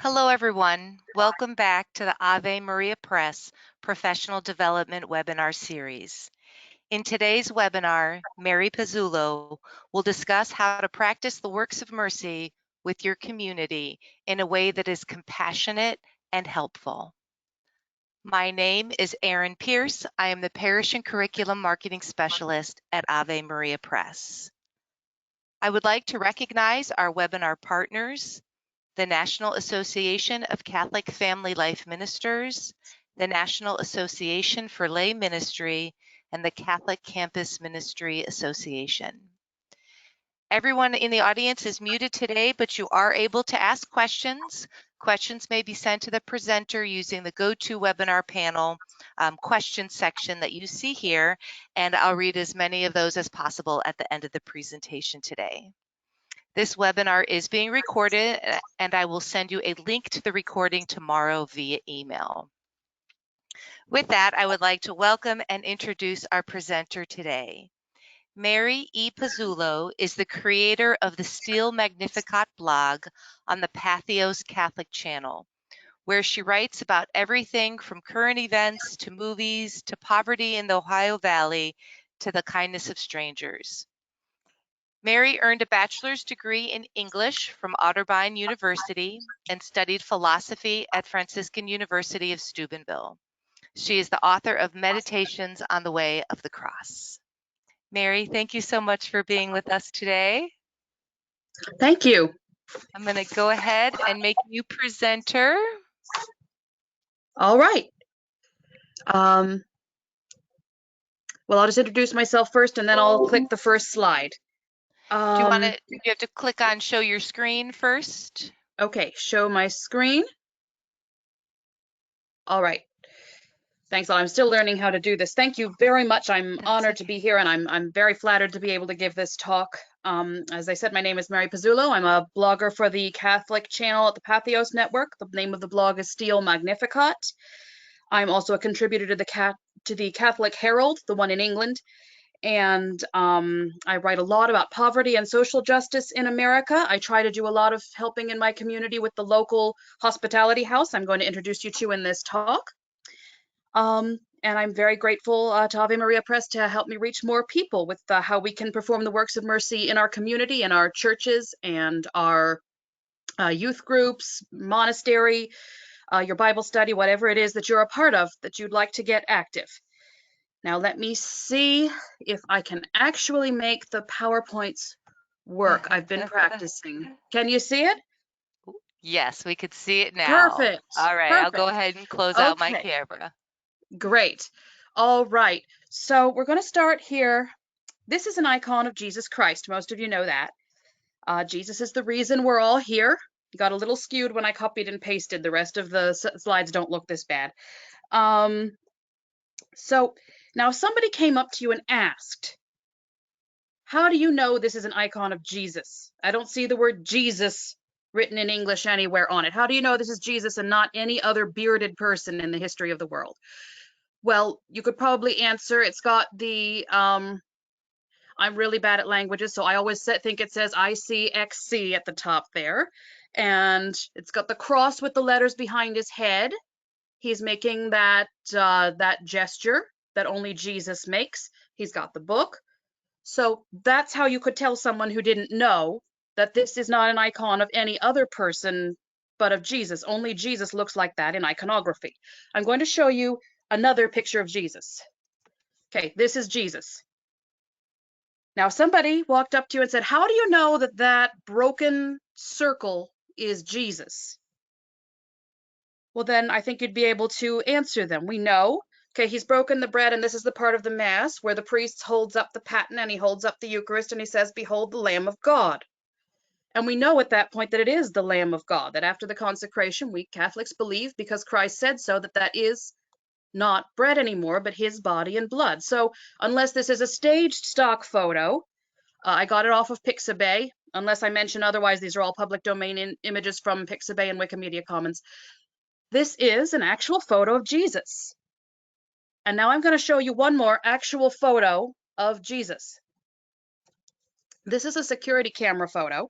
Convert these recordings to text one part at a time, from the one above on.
Hello, everyone. Welcome back to the Ave Maria Press Professional Development Webinar Series. In today's webinar, Mary Pezzulo will discuss how to practice the works of mercy with your community in a way that is compassionate and helpful. My name is Erin Pierce. I am the Parish and Curriculum Marketing Specialist at Ave Maria Press. I would like to recognize our webinar partners, the National Association of Catholic Family Life Ministers, the National Association for Lay Ministry, and the Catholic Campus Ministry Association. Everyone in the audience is muted today, but you are able to ask questions. Questions may be sent to the presenter using the GoToWebinar panel question section that you see here, and I'll read as many of those as possible at the end of the presentation today. This webinar is being recorded, and I will send you a link to the recording tomorrow via email. With that, I would like to welcome and introduce our presenter today. Mary E. Pezzulo is the creator of the Steel Magnificat blog on the Patheos Catholic channel, where she writes about everything from current events to movies to poverty in the Ohio Valley to the kindness of strangers. Mary earned a bachelor's degree in English from Otterbein University and studied philosophy at Franciscan University of Steubenville. She is the author of Meditations on the Way of the Cross. Mary, thank you so much for being with us today. Thank you. I'm going to go ahead and make you presenter. All right. Well, I'll just introduce myself first, and then I'll click the first slide. Do you have to click on show your screen first? Okay, show my screen. All right. Thanks. I'm still learning how to do this. Thank you very much. I'm honored to be here, and I'm very flattered to be able to give this talk. As I said, my name is Mary Pezzulo. I'm a blogger for the Catholic channel at the Patheos Network. The name of the blog is Steel Magnificat. I'm also a contributor to the Catholic Herald, the one in England. And I write a lot about poverty and social justice in America. I try to do a lot of helping in my community with the local hospitality house I'm going to introduce you to in this talk. And I'm very grateful to Ave Maria Press to help me reach more people with how we can perform the works of mercy in our community, in our churches and our youth groups, monastery, your Bible study, whatever it is that you're a part of that you'd like to get active. Now let me see if I can actually make the PowerPoints work. I've been practicing. Can you see it? Yes, we could see it now. Perfect. All right, Perfect. I'll go ahead and close out my camera. Great. All right. So we're going to start here. This is an icon of Jesus Christ. Most of you know that. Jesus is the reason we're all here. Got a little skewed when I copied and pasted. The rest of the slides don't look this bad. So now if somebody came up to you and asked, how do you know this is an icon of Jesus? I don't see the word Jesus written in English anywhere on it. How do you know this is Jesus and not any other bearded person in the history of the world? Well, you could probably answer, it's got the, I'm really bad at languages, so I always think it says ICXC at the top there. And it's got the cross with the letters behind his head. He's making that gesture that only Jesus makes. He's got the book. So that's how you could tell someone who didn't know that this is not an icon of any other person but of Jesus. Only Jesus looks like that in iconography. I'm going to show you another picture of Jesus. Okay, this is Jesus. Now somebody walked up to you and said, how do you know that that broken circle is Jesus? Well, then I think you'd be able to answer them. We know, okay, he's broken the bread, and this is the part of the Mass where the priest holds up the paten and he holds up the Eucharist and he says, behold the Lamb of God. And we know at that point that it is the Lamb of God, that after the consecration, we Catholics believe, because Christ said so, that that is not bread anymore, but his body and blood. So unless this is a staged stock photo, I got it off of Pixabay. Unless I mention otherwise, these are all public domain images from Pixabay and Wikimedia Commons. This is an actual photo of Jesus. And now I'm going to show you one more actual photo of Jesus. This is a security camera photo.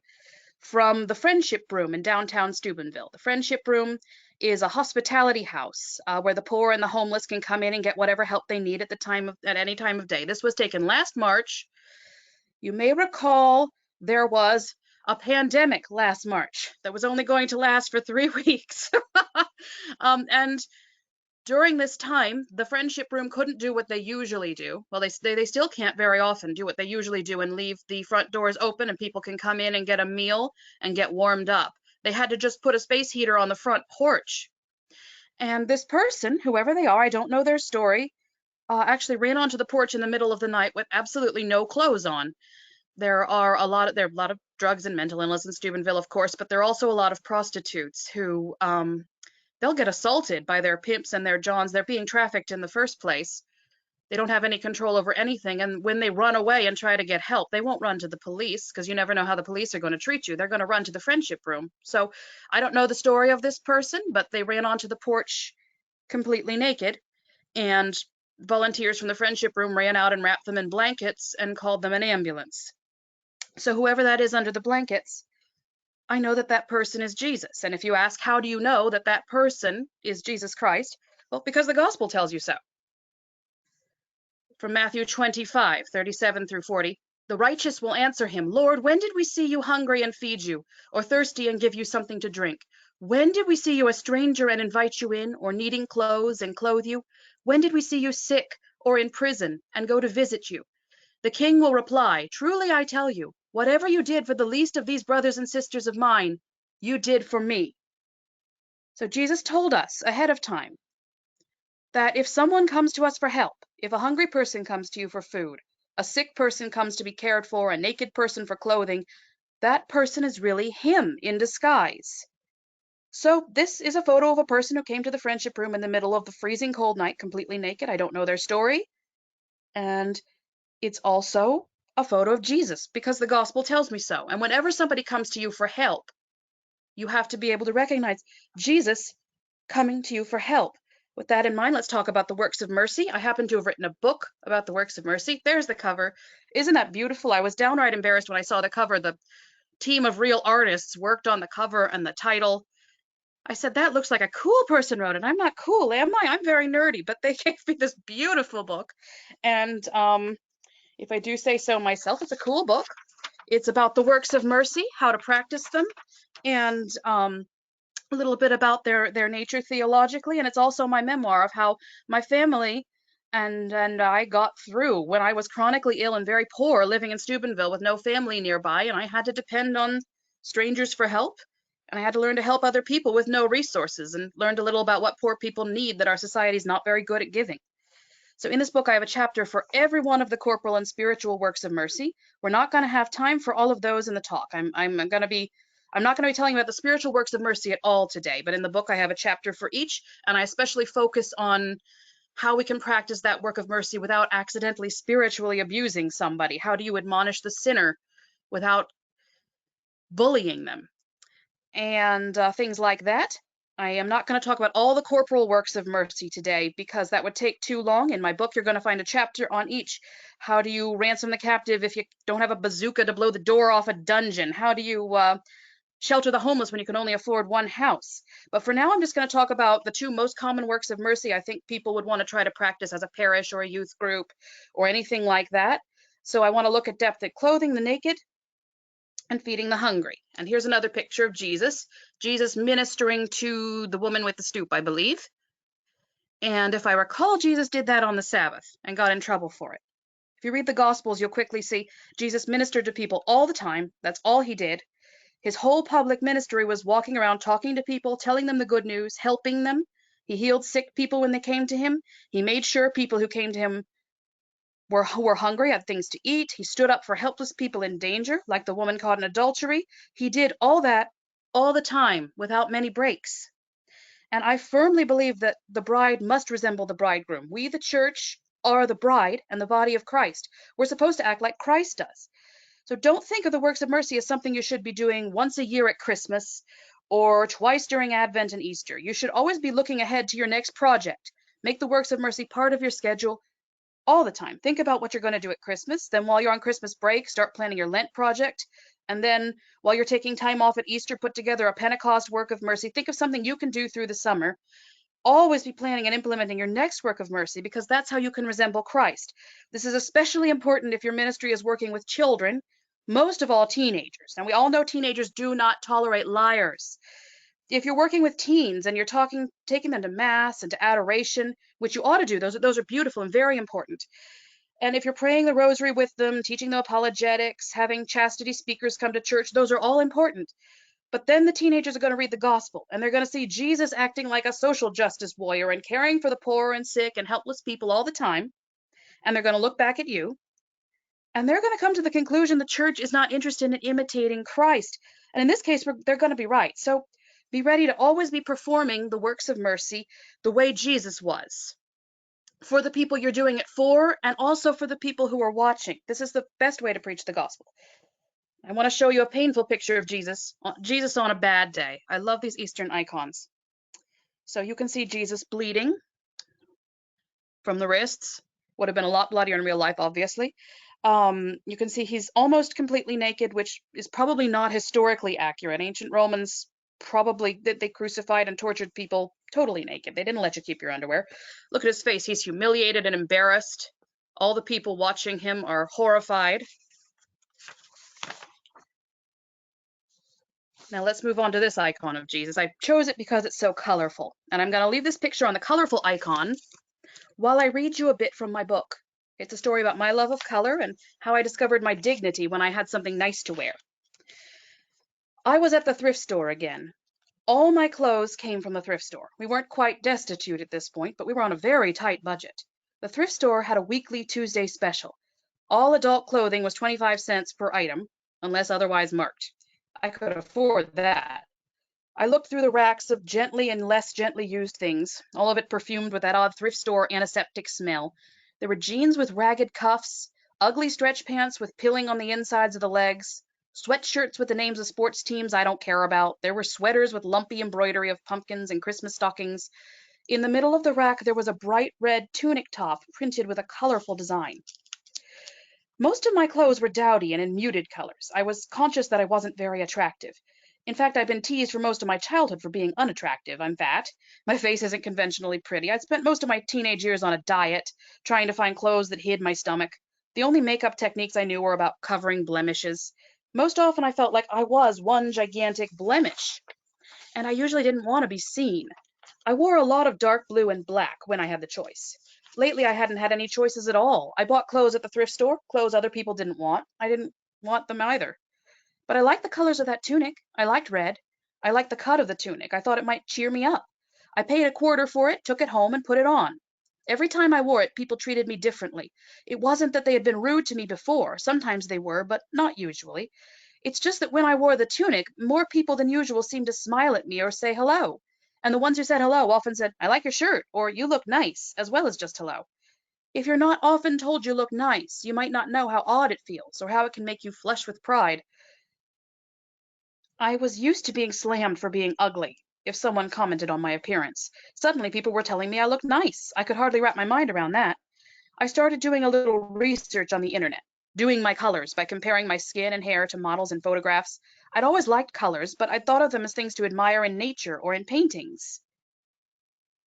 from the Friendship Room in downtown Steubenville. The Friendship Room is a hospitality house where the poor and the homeless can come in and get whatever help they need at any time of day. This was taken last March. You may recall there was a pandemic last March that was only going to last for 3 weeks. And during this time, the Friendship Room couldn't do what they usually do. Well, they still can't very often do what they usually do and leave the front doors open and people can come in and get a meal and get warmed up. They had to just put a space heater on the front porch. And this person, whoever they are, I don't know their story, actually ran onto the porch in the middle of the night with absolutely no clothes on. There are a lot of drugs and mental illness in Steubenville, of course, but there are also a lot of prostitutes who they'll get assaulted by their pimps and their johns. They're being trafficked in the first place. They don't have any control over anything. And when they run away and try to get help, they won't run to the police because you never know how the police are going to treat you. They're going to run to the Friendship Room. So I don't know the story of this person, but they ran onto the porch completely naked, and volunteers from the Friendship Room ran out and wrapped them in blankets and called them an ambulance. So whoever that is under the blankets, I know that that person is Jesus. And if you ask, how do you know that that person is Jesus Christ? Well, because the gospel tells you so. From Matthew 25:37 through 40, the righteous will answer him, Lord, when did we see you hungry and feed you, or thirsty and give you something to drink? When did we see you a stranger and invite you in, or needing clothes and clothe you? When did we see you sick or in prison and go to visit you? The king will reply, truly I tell you, whatever you did for the least of these brothers and sisters of mine, you did for me. So Jesus told us ahead of time that if someone comes to us for help, if a hungry person comes to you for food, a sick person comes to be cared for, a naked person for clothing, that person is really him in disguise. So this is a photo of a person who came to the Friendship Room in the middle of the freezing cold night, completely naked. I don't know their story. And it's also a photo of Jesus because the gospel tells me so. And whenever somebody comes to you for help, you have to be able to recognize Jesus coming to you for help. With that in mind, let's talk about the works of mercy. I happen to have written a book about the works of mercy. There's the cover. Isn't that beautiful? I was downright embarrassed when I saw the cover. The team of real artists worked on the cover and the title. I said, that looks like a cool person wrote it. I'm not cool, am I? I'm very nerdy, but they gave me this beautiful book. And if I do say so myself, it's a cool book. It's about the works of mercy, how to practice them, and a little bit about their nature theologically. And it's also my memoir of how my family and I got through when I was chronically ill and very poor, living in Steubenville with no family nearby, and I had to depend on strangers for help. And I had to learn to help other people with no resources, and learned a little about what poor people need that our society is not very good at giving. So in this book, I have a chapter for every one of the corporal and spiritual works of mercy. We're not going to have time for all of those in the talk. I'm not going to be telling you about the spiritual works of mercy at all today, but in the book, I have a chapter for each, and I especially focus on how we can practice that work of mercy without accidentally spiritually abusing somebody. How do you admonish the sinner without bullying them? And things like that. I am not going to talk about all the corporal works of mercy today because that would take too long. In my book, you're going to find a chapter on each. How do you ransom the captive if you don't have a bazooka to blow the door off a dungeon? How do you shelter the homeless when you can only afford one house? But for now, I'm just going to talk about the two most common works of mercy I think people would want to try to practice as a parish or a youth group or anything like that. So I want to look at depth at clothing the naked and feeding the hungry. And here's another picture of Jesus ministering to the woman with the stoop, I believe. And if I recall, Jesus did that on the Sabbath and got in trouble for it. If you read the Gospels, you'll quickly see Jesus ministered to people all the time. That's all he did. His whole public ministry was walking around, talking to people, telling them the good news, helping them. He healed sick people when they came to him. He made sure people who came to him were hungry, had things to eat. He stood up for helpless people in danger, like the woman caught in adultery. He did all that all the time without many breaks. And I firmly believe that the bride must resemble the bridegroom. We, the church, are the bride and the body of Christ. We're supposed to act like Christ does. So don't think of the works of mercy as something you should be doing once a year at Christmas or twice during Advent and Easter. You should always be looking ahead to your next project. Make the works of mercy part of your schedule all the time. Think about what you're going to do at Christmas. Then while you're on Christmas break, start planning your Lent project And then while you're taking time off at Easter, put together a Pentecost work of mercy. Think of something you can do through the summer. Always be planning and implementing your next work of mercy, because that's how you can resemble Christ. This is especially important if your ministry is working with children, most of all teenagers. And we all know teenagers do not tolerate liars. If you're working with teens and you're taking them to mass and to adoration, which you ought to do, those are beautiful and very important. And if you're praying the rosary with them, teaching them apologetics, having chastity speakers come to church, those are all important. But then the teenagers are going to read the gospel, and they're going to see Jesus acting like a social justice warrior and caring for the poor and sick and helpless people all the time. And they're going to look back at you, and they're going to come to the conclusion the church is not interested in imitating Christ. And in this case, they're going to be right. So be ready to always be performing the works of mercy the way Jesus was, for the people you're doing it for, and also for the people who are watching. This is the best way to preach the gospel. I want to show you a painful picture of Jesus on a bad day. I love these Eastern icons. So you can see Jesus bleeding from the wrists. Would have been a lot bloodier in real life, obviously. You can see he's almost completely naked, which is probably not historically accurate. Ancient Romans probably they crucified and tortured people totally naked. They didn't let you keep your underwear. Look at his face. He's humiliated and embarrassed. All the people watching him are horrified. Now let's move on to this icon of Jesus. I chose it because it's so colorful, and I'm going to leave this picture on the colorful icon while I read you a bit from my book. It's a story about my love of color and how I discovered my dignity when I had something nice to wear. I was at the thrift store again. All my clothes came from the thrift store. We weren't quite destitute at this point, but we were on a very tight budget. The thrift store had a weekly Tuesday special. All adult clothing was 25 cents per item, unless otherwise marked. I could afford that. I looked through the racks of gently and less gently used things, all of it perfumed with that odd thrift store antiseptic smell. There were jeans with ragged cuffs, ugly stretch pants with pilling on the insides of the legs, sweatshirts with the names of sports teams I don't care about. There were sweaters with lumpy embroidery of pumpkins and Christmas stockings. In the middle of the rack, there was a bright red tunic top printed with a colorful design. Most of my clothes were dowdy and in muted colors. I was conscious that I wasn't very attractive. In fact, I've been teased for most of my childhood for being unattractive. I'm fat. My face isn't conventionally pretty. I spent most of my teenage years on a diet, trying to find clothes that hid my stomach. The only makeup techniques I knew were about covering blemishes. Most often I felt like I was one gigantic blemish, and I usually didn't want to be seen. I wore a lot of dark blue and black when I had the choice. Lately, I hadn't had any choices at all. I bought clothes at the thrift store, clothes other people didn't want. I didn't want them either. But I liked the colors of that tunic. I liked red. I liked the cut of the tunic. I thought it might cheer me up. I paid a quarter for it, took it home, and put it on. Every time I wore it, people treated me differently. It wasn't that they had been rude to me before. Sometimes they were, but not usually. It's just that when I wore the tunic, more people than usual seemed to smile at me or say hello. And the ones who said hello often said, "I like your shirt," or "You look nice," as well as just hello. If you're not often told you look nice, you might not know how odd it feels or how it can make you flush with pride. I was used to being slammed for being ugly if someone commented on my appearance. Suddenly people were telling me I looked nice. I could hardly wrap my mind around that. I started doing a little research on the internet, doing my colors by comparing my skin and hair to models and photographs. I'd always liked colors, but I'd thought of them as things to admire in nature or in paintings.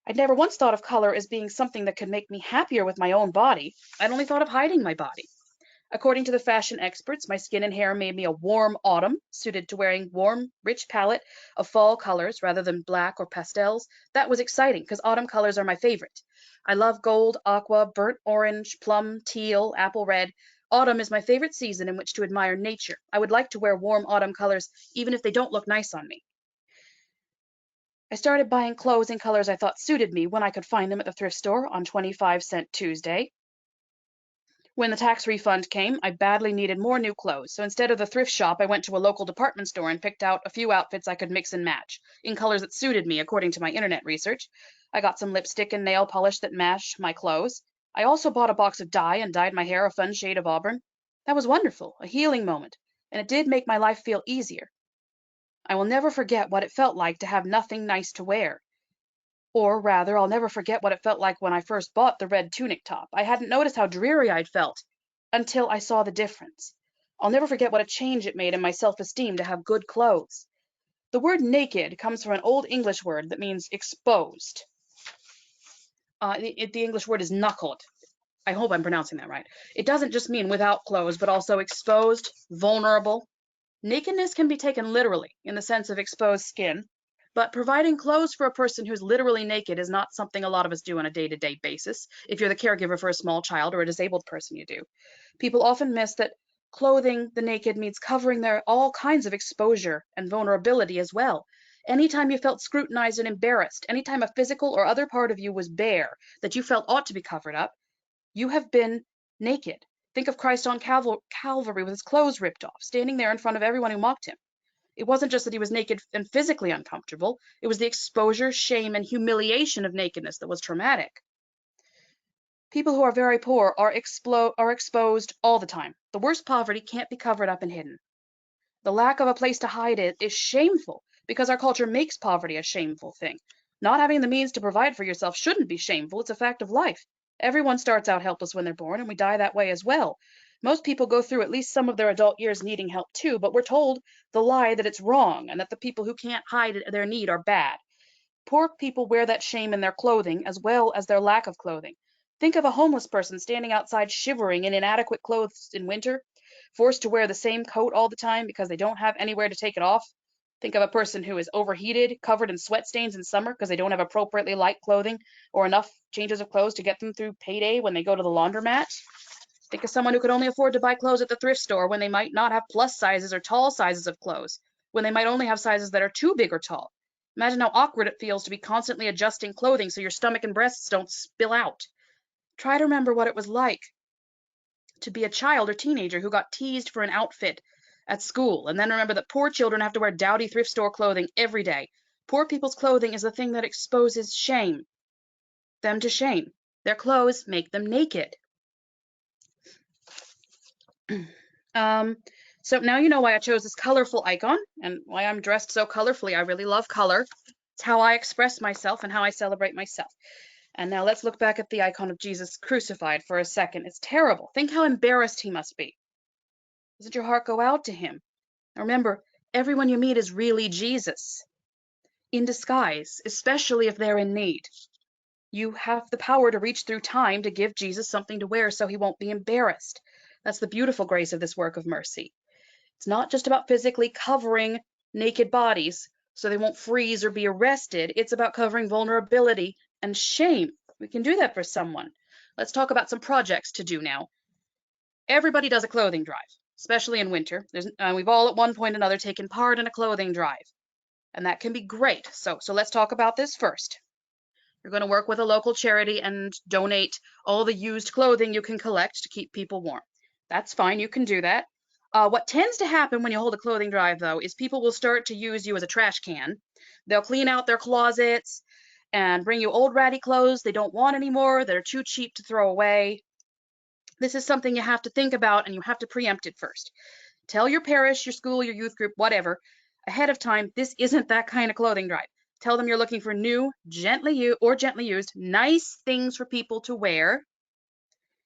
I'd never once thought of color as being something that could make me happier with my own body. I'd only thought of hiding my body. According to the fashion experts, my skin and hair made me a warm autumn, suited to wearing warm, rich palette of fall colors rather than black or pastels. That was exciting because autumn colors are my favorite. I love gold, aqua, burnt orange, plum, teal, apple red. Autumn is my favorite season in which to admire nature. I would like to wear warm autumn colors even if they don't look nice on me. I started buying clothes in colors I thought suited me when I could find them at the thrift store on 25-cent Tuesday. When the tax refund came, I badly needed more new clothes, so instead of the thrift shop, I went to a local department store and picked out a few outfits I could mix and match, in colors that suited me according to my internet research. I got some lipstick and nail polish that matched my clothes. I also bought a box of dye and dyed my hair a fun shade of auburn. That was wonderful, a healing moment, and it did make my life feel easier. I will never forget what it felt like to have nothing nice to wear. Or rather, I'll never forget what it felt like when I first bought the red tunic top. I hadn't noticed how dreary I'd felt until I saw the difference. I'll never forget what a change it made in my self-esteem to have good clothes. The word naked comes from an old English word that means exposed. The English word is knuckled. I hope I'm pronouncing that right. It doesn't just mean without clothes, but also exposed, vulnerable. Nakedness can be taken literally in the sense of exposed skin, but providing clothes for a person who's literally naked is not something a lot of us do on a day-to-day basis. If you're the caregiver for a small child or a disabled person, you do. People often miss that clothing the naked means covering their all kinds of exposure and vulnerability as well. Anytime you felt scrutinized and embarrassed, anytime a physical or other part of you was bare that you felt ought to be covered up, you have been naked. Think of Christ on Calvary with his clothes ripped off, standing there in front of everyone who mocked him. It wasn't just that he was naked and physically uncomfortable, it was the exposure, shame, and humiliation of nakedness that was traumatic. People who are very poor are exposed all the time. The worst poverty can't be covered up and hidden. The lack of a place to hide it is shameful because our culture makes poverty a shameful thing. Not having the means to provide for yourself shouldn't be shameful. It's a fact of life. Everyone starts out helpless when they're born, and we die that way as well. Most people go through at least some of their adult years needing help too, but we're told the lie that it's wrong and that the people who can't hide their need are bad. Poor people wear that shame in their clothing as well as their lack of clothing. Think of a homeless person standing outside shivering in inadequate clothes in winter, forced to wear the same coat all the time because they don't have anywhere to take it off. Think of a person who is overheated, covered in sweat stains in summer because they don't have appropriately light clothing or enough changes of clothes to get them through payday when they go to the laundromat. Think of someone who could only afford to buy clothes at the thrift store when they might not have plus sizes or tall sizes of clothes, when they might only have sizes that are too big or tall. Imagine how awkward it feels to be constantly adjusting clothing so your stomach and breasts don't spill out. Try to remember what it was like to be a child or teenager who got teased for an outfit at school, and then remember that poor children have to wear dowdy thrift store clothing every day. Poor people's clothing is the thing that exposes them to shame. Their clothes make them naked. So now you know why I chose this colorful icon and why I'm dressed so colorfully. I really love color. It's how I express myself and how I celebrate myself. And now let's look back at the icon of Jesus crucified for a second. It's terrible. Think how embarrassed he must be. Doesn't your heart go out to him? Now remember, everyone you meet is really Jesus in disguise, especially if they're in need. You have the power to reach through time to give Jesus something to wear so he won't be embarrassed. That's the beautiful grace of this work of mercy. It's not just about physically covering naked bodies so they won't freeze or be arrested. It's about covering vulnerability and shame. We can do that for someone. Let's talk about some projects to do now. Everybody does a clothing drive, especially in winter. We've all at one point or another taken part in a clothing drive, and that can be great. So let's talk about this first. You're going to work with a local charity and donate all the used clothing you can collect to keep people warm. That's fine, you can do that. What tends to happen when you hold a clothing drive, though, is people will start to use you as a trash can. They'll clean out their closets and bring you old ratty clothes they don't want anymore, that are too cheap to throw away. This is something you have to think about, and you have to preempt it first. Tell your parish, your school, your youth group, whatever, ahead of time, this isn't that kind of clothing drive. Tell them you're looking for new, gently used, nice things for people to wear.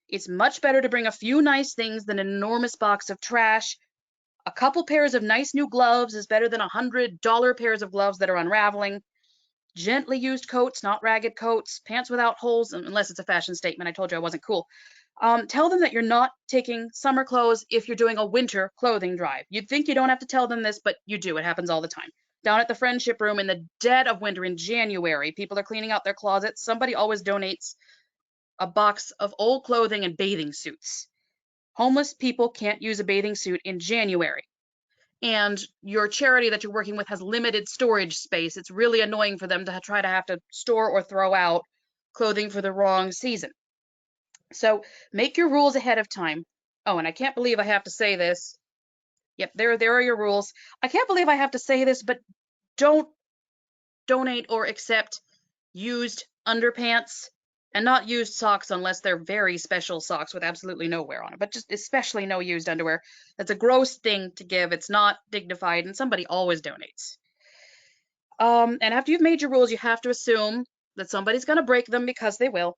It's much better to bring a few nice things than an enormous box of trash. A couple pairs of nice new gloves is better than $100 pairs of gloves that are unraveling. Gently used coats, not ragged coats. Pants without holes, unless it's a fashion statement. I told you I wasn't cool. Tell them that you're not taking summer clothes if you're doing a winter clothing drive. You'd think you don't have to tell them this, but you do. It happens all the time. Down at the friendship room in the dead of winter in January, people are cleaning out their closets. Somebody always donates a box of old clothing and bathing suits. Homeless people can't use a bathing suit in January. And your charity that you're working with has limited storage space. It's really annoying for them to try to have to store or throw out clothing for the wrong season. So make your rules ahead of time. Oh, and I can't believe I have to say this. Yep, there are your rules. I can't believe I have to say this, but don't donate or accept used underpants and not used socks unless they're very special socks with absolutely no wear on it, but just especially no used underwear. That's a gross thing to give. It's not dignified, and somebody always donates. And after you've made your rules, you have to assume that somebody's going to break them because they will.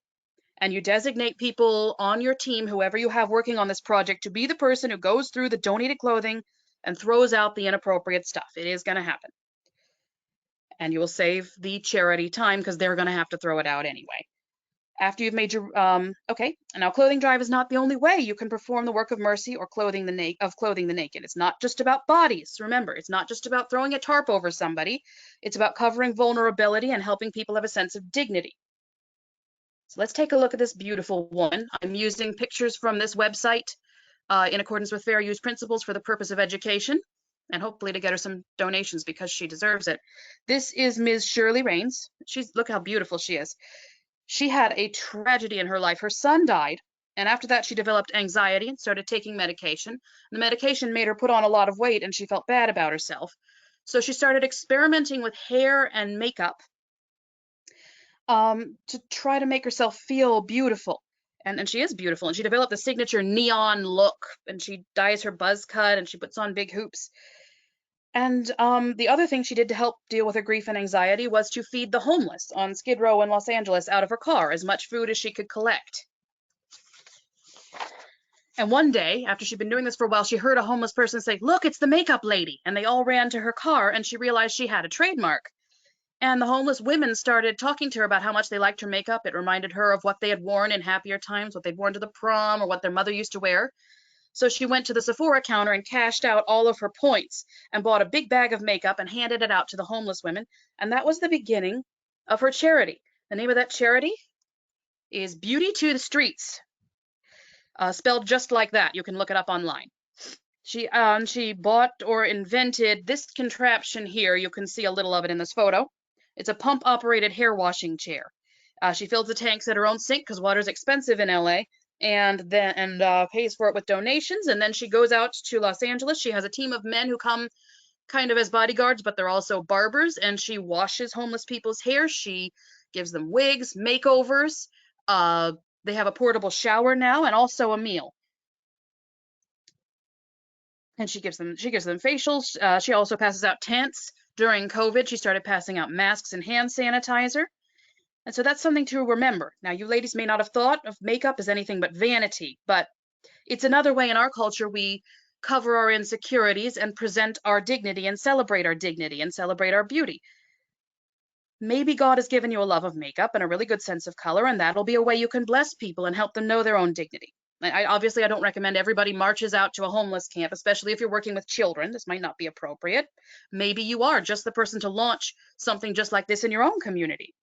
and you designate people on your team, whoever you have working on this project, to be the person who goes through the donated clothing and throws out the inappropriate stuff. It is going to happen. And you will save the charity time because they're going to have to throw it out anyway. After you've made your, okay, and now clothing drive is not the only way you can perform the work of mercy or clothing the naked. It's not just about bodies. Remember, it's not just about throwing a tarp over somebody. It's about covering vulnerability and helping people have a sense of dignity. So let's take a look at this beautiful woman. I'm using pictures from this website in accordance with fair use principles for the purpose of education, and hopefully to get her some donations because she deserves it. This is Ms. Shirley Raines. Look how beautiful she is. She had a tragedy in her life. Her son died, and after that she developed anxiety and started taking medication. The medication made her put on a lot of weight, and she felt bad about herself. So she started experimenting with hair and makeup to try to make herself feel beautiful. And she is beautiful, and she developed the signature neon look, and she dyes her buzz cut, and she puts on big hoops. And the other thing she did to help deal with her grief and anxiety was to feed the homeless on Skid Row in Los Angeles out of her car, as much food as she could collect. And one day, after she'd been doing this for a while, she heard a homeless person say, "Look, it's the makeup lady." And they all ran to her car, and she realized she had a trademark. And the homeless women started talking to her about how much they liked her makeup. It reminded her of what they had worn in happier times, what they'd worn to the prom, or what their mother used to wear. So she went to the Sephora counter and cashed out all of her points and bought a big bag of makeup and handed it out to the homeless women. And that was the beginning of her charity. The name of that charity is Beauty to the Streets, spelled just like that. You can look it up online. She bought or invented this contraption here. You can see a little of it in this photo. It's a pump-operated hair washing chair. She fills the tanks at her own sink because water's expensive in LA, and pays for it with donations. And then she goes out to Los Angeles. She has a team of men who come kind of as bodyguards, but they're also barbers, and she washes homeless people's hair. She gives them wigs, makeovers. They have a portable shower now, and also a meal. And she gives them facials. She also passes out tents. During COVID, she started passing out masks and hand sanitizer. And so that's something to remember. Now, you ladies may not have thought of makeup as anything but vanity, but it's another way in our culture we cover our insecurities and present our dignity and celebrate our beauty. Maybe God has given you a love of makeup and a really good sense of color, and that'll be a way you can bless people and help them know their own dignity. Obviously, I don't recommend everybody marches out to a homeless camp, especially if you're working with children. This might not be appropriate. Maybe you are just the person to launch something just like this in your own community.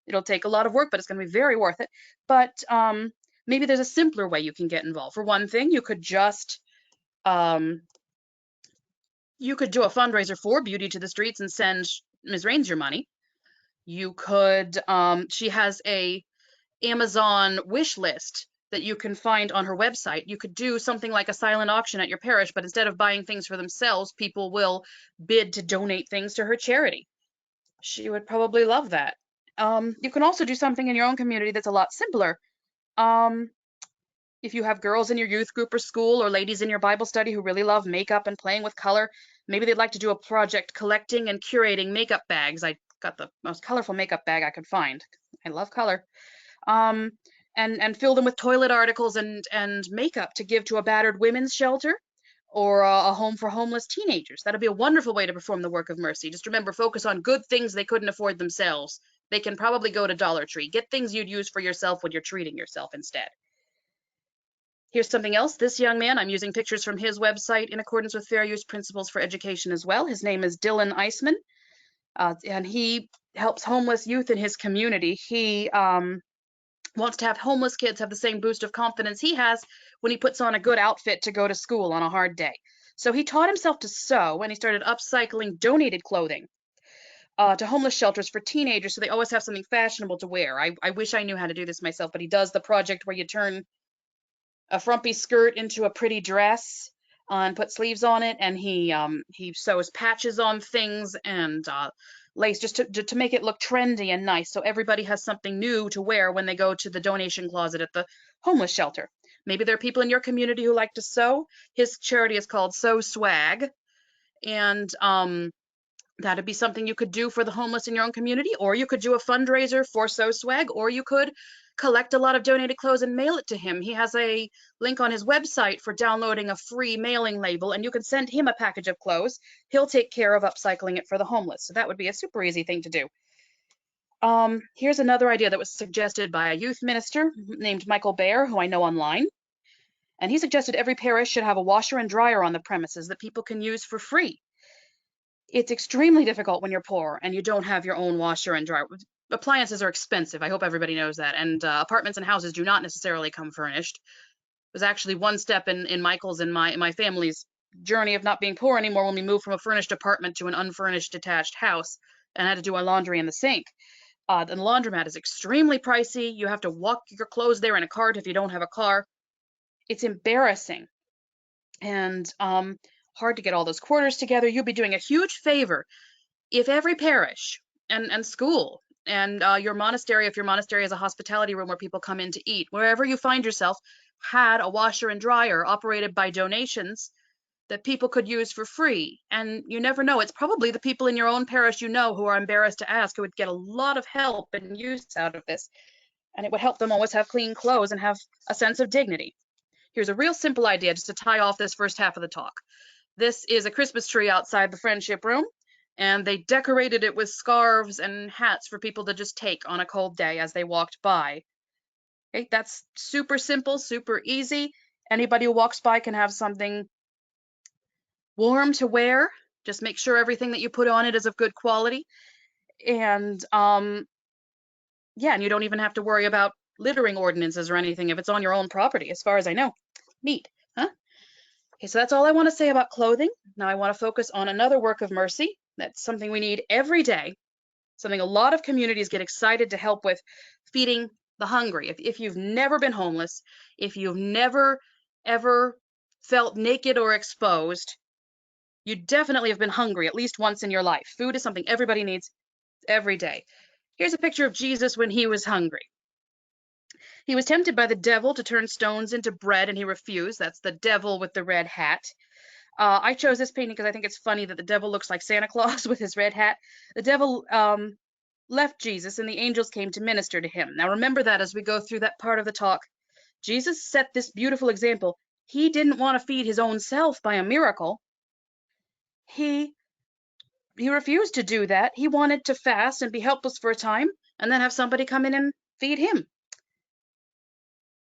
It'll take a lot of work, but it's going to be very worth it. But maybe there's a simpler way you can get involved. For one thing, you could just do a fundraiser for Beauty to the Streets and send Ms. Raines your money. You could, she has a Amazon wish list that you can find on her website. You could do something like a silent auction at your parish, but instead of buying things for themselves, people will bid to donate things to her charity. She would probably love that. You can also do something in your own community that's a lot simpler. If you have girls in your youth group or school, or ladies in your Bible study who really love makeup and playing with color, maybe they'd like to do a project collecting and curating makeup bags. I got the most colorful makeup bag I could find. I love color. And fill them with toilet articles and makeup to give to a battered women's shelter or a home for homeless teenagers. That'd be a wonderful way to perform the work of mercy. Just remember, focus on good things they couldn't afford themselves. They can probably go to Dollar Tree. Get things you'd use for yourself when you're treating yourself instead. Here's something else. This young man, I'm using pictures from his website in accordance with fair use principles for education as well. His name is Dylan Eisman, and he helps homeless youth in his community. He wants to have homeless kids have the same boost of confidence he has when he puts on a good outfit to go to school on a hard day. So he taught himself to sew, and he started upcycling donated clothing to homeless shelters for teenagers, so they always have something fashionable to wear. I wish I knew how to do this myself, but he does the project where you turn a frumpy skirt into a pretty dress and put sleeves on it, and he sews patches on things and lace just to make it look trendy and nice, so everybody has something new to wear when they go to the donation closet at the homeless shelter. Maybe there are people in your community who like to sew. His charity is called Sew Swag, and That'd be something you could do for the homeless in your own community, or you could do a fundraiser for So Swag, or you could collect a lot of donated clothes and mail it to him. He has a link on his website for downloading a free mailing label, and you can send him a package of clothes. He'll take care of upcycling it for the homeless. So that would be a super easy thing to do. Here's another idea that was suggested by a youth minister named Michael Baer, who I know online. And he suggested every parish should have a washer and dryer on the premises that people can use for free. It's extremely difficult when you're poor and you don't have your own washer and dryer. Appliances are expensive. I hope everybody knows that. And apartments and houses do not necessarily come furnished. It was actually one step in Michael's and my family's journey of not being poor anymore when we moved from a furnished apartment to an unfurnished detached house and had to do our laundry in the sink. The laundromat is extremely pricey. You have to walk your clothes there in a cart if you don't have a car. It's embarrassing and hard to get all those quarters together. You'd be doing a huge favor if every parish and school and your monastery, if your monastery has a hospitality room where people come in to eat, wherever you find yourself, had a washer and dryer operated by donations that people could use for free. And you never know. It's probably the people in your own parish you know who are embarrassed to ask who would get a lot of help and use out of this. And it would help them always have clean clothes and have a sense of dignity. Here's a real simple idea just to tie off this first half of the talk. This is a Christmas tree outside the friendship room, and they decorated it with scarves and hats for people to just take on a cold day as they walked by. Okay, that's super simple, super easy. Anybody who walks by can have something warm to wear. Just make sure everything that you put on it is of good quality. And yeah, and you don't even have to worry about littering ordinances or anything if it's on your own property, as far as I know. Neat, huh? Okay, so that's all I want to say about clothing. Now I want to focus on another work of mercy. That's something we need every day, something a lot of communities get excited to help with, feeding the hungry. If you've never been homeless, if you've never, ever felt naked or exposed, you definitely have been hungry at least once in your life. Food is something everybody needs every day. Here's a picture of Jesus when he was hungry. He was tempted by the devil to turn stones into bread, and he refused. That's the devil with the red hat. I chose this painting because I think it's funny that the devil looks like Santa Claus with his red hat. The devil left Jesus, and the angels came to minister to him. Now remember that as we go through that part of the talk. Jesus set this beautiful example. He didn't want to feed his own self by a miracle. He refused to do that. He wanted to fast and be helpless for a time, and then have somebody come in and feed him.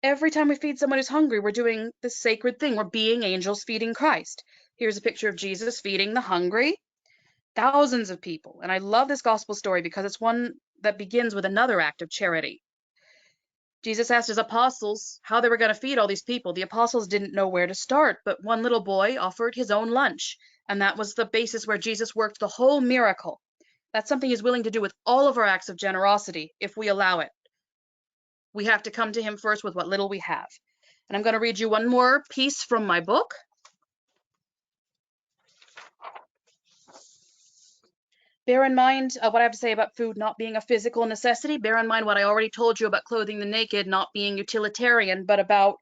Every time we feed someone who's hungry, we're doing this sacred thing. We're being angels feeding Christ. Here's a picture of Jesus feeding the hungry, thousands of people. And I love this gospel story because it's one that begins with another act of charity. Jesus asked his apostles how they were going to feed all these people. The apostles didn't know where to start, but one little boy offered his own lunch. And that was the basis where Jesus worked the whole miracle. That's something he's willing to do with all of our acts of generosity if we allow it. We have to come to him first with what little we have. And I'm going to read you one more piece from my book. Bear in mind what I have to say about food not being a physical necessity. Bear in mind what I already told you about clothing the naked not being utilitarian, but about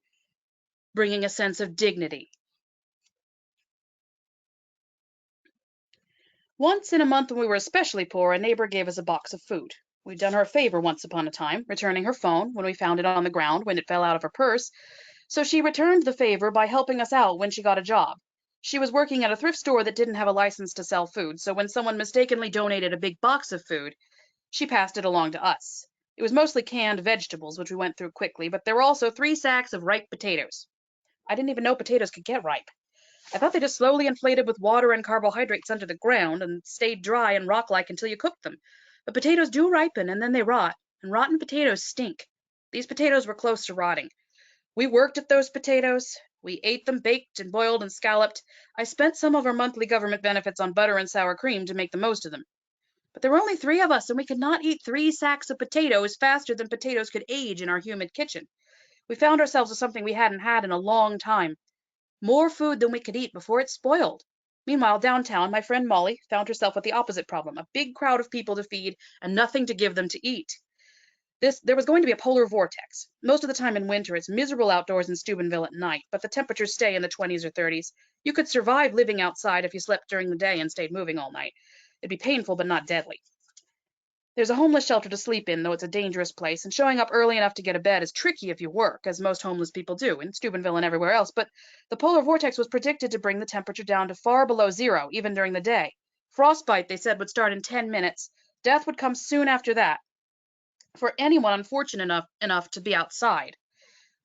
bringing a sense of dignity. Once in a month when we were especially poor, a neighbor gave us a box of food. We'd done her a favor once upon a time, returning her phone when we found it on the ground when it fell out of her purse. So she returned the favor by helping us out when she got a job. She was working at a thrift store that didn't have a license to sell food, so when someone mistakenly donated a big box of food, she passed it along to us. It was mostly canned vegetables, which we went through quickly, but there were also 3 sacks of ripe potatoes. I didn't even know potatoes could get ripe. I thought they just slowly inflated with water and carbohydrates under the ground and stayed dry and rock-like until you cooked them. But potatoes do ripen, and then they rot, and rotten potatoes stink. These potatoes were close to rotting. We worked at those potatoes. We ate them baked and boiled and scalloped. I spent some of our monthly government benefits on butter and sour cream to make the most of them. But there were only 3 of us, and we could not eat 3 sacks of potatoes faster than potatoes could age in our humid kitchen. We found ourselves with something we hadn't had in a long time. More food than we could eat before it spoiled. Meanwhile, downtown, my friend Molly found herself with the opposite problem, a big crowd of people to feed and nothing to give them to eat. There was going to be a polar vortex. Most of the time in winter, it's miserable outdoors in Steubenville at night, but the temperatures stay in the 20s or 30s. You could survive living outside if you slept during the day and stayed moving all night. It'd be painful, but not deadly. There's a homeless shelter to sleep in, though it's a dangerous place, and showing up early enough to get a bed is tricky if you work, as most homeless people do, in Steubenville and everywhere else, but the polar vortex was predicted to bring the temperature down to far below zero, even during the day. Frostbite, they said, would start in 10 minutes. Death would come soon after that, for anyone unfortunate enough to be outside.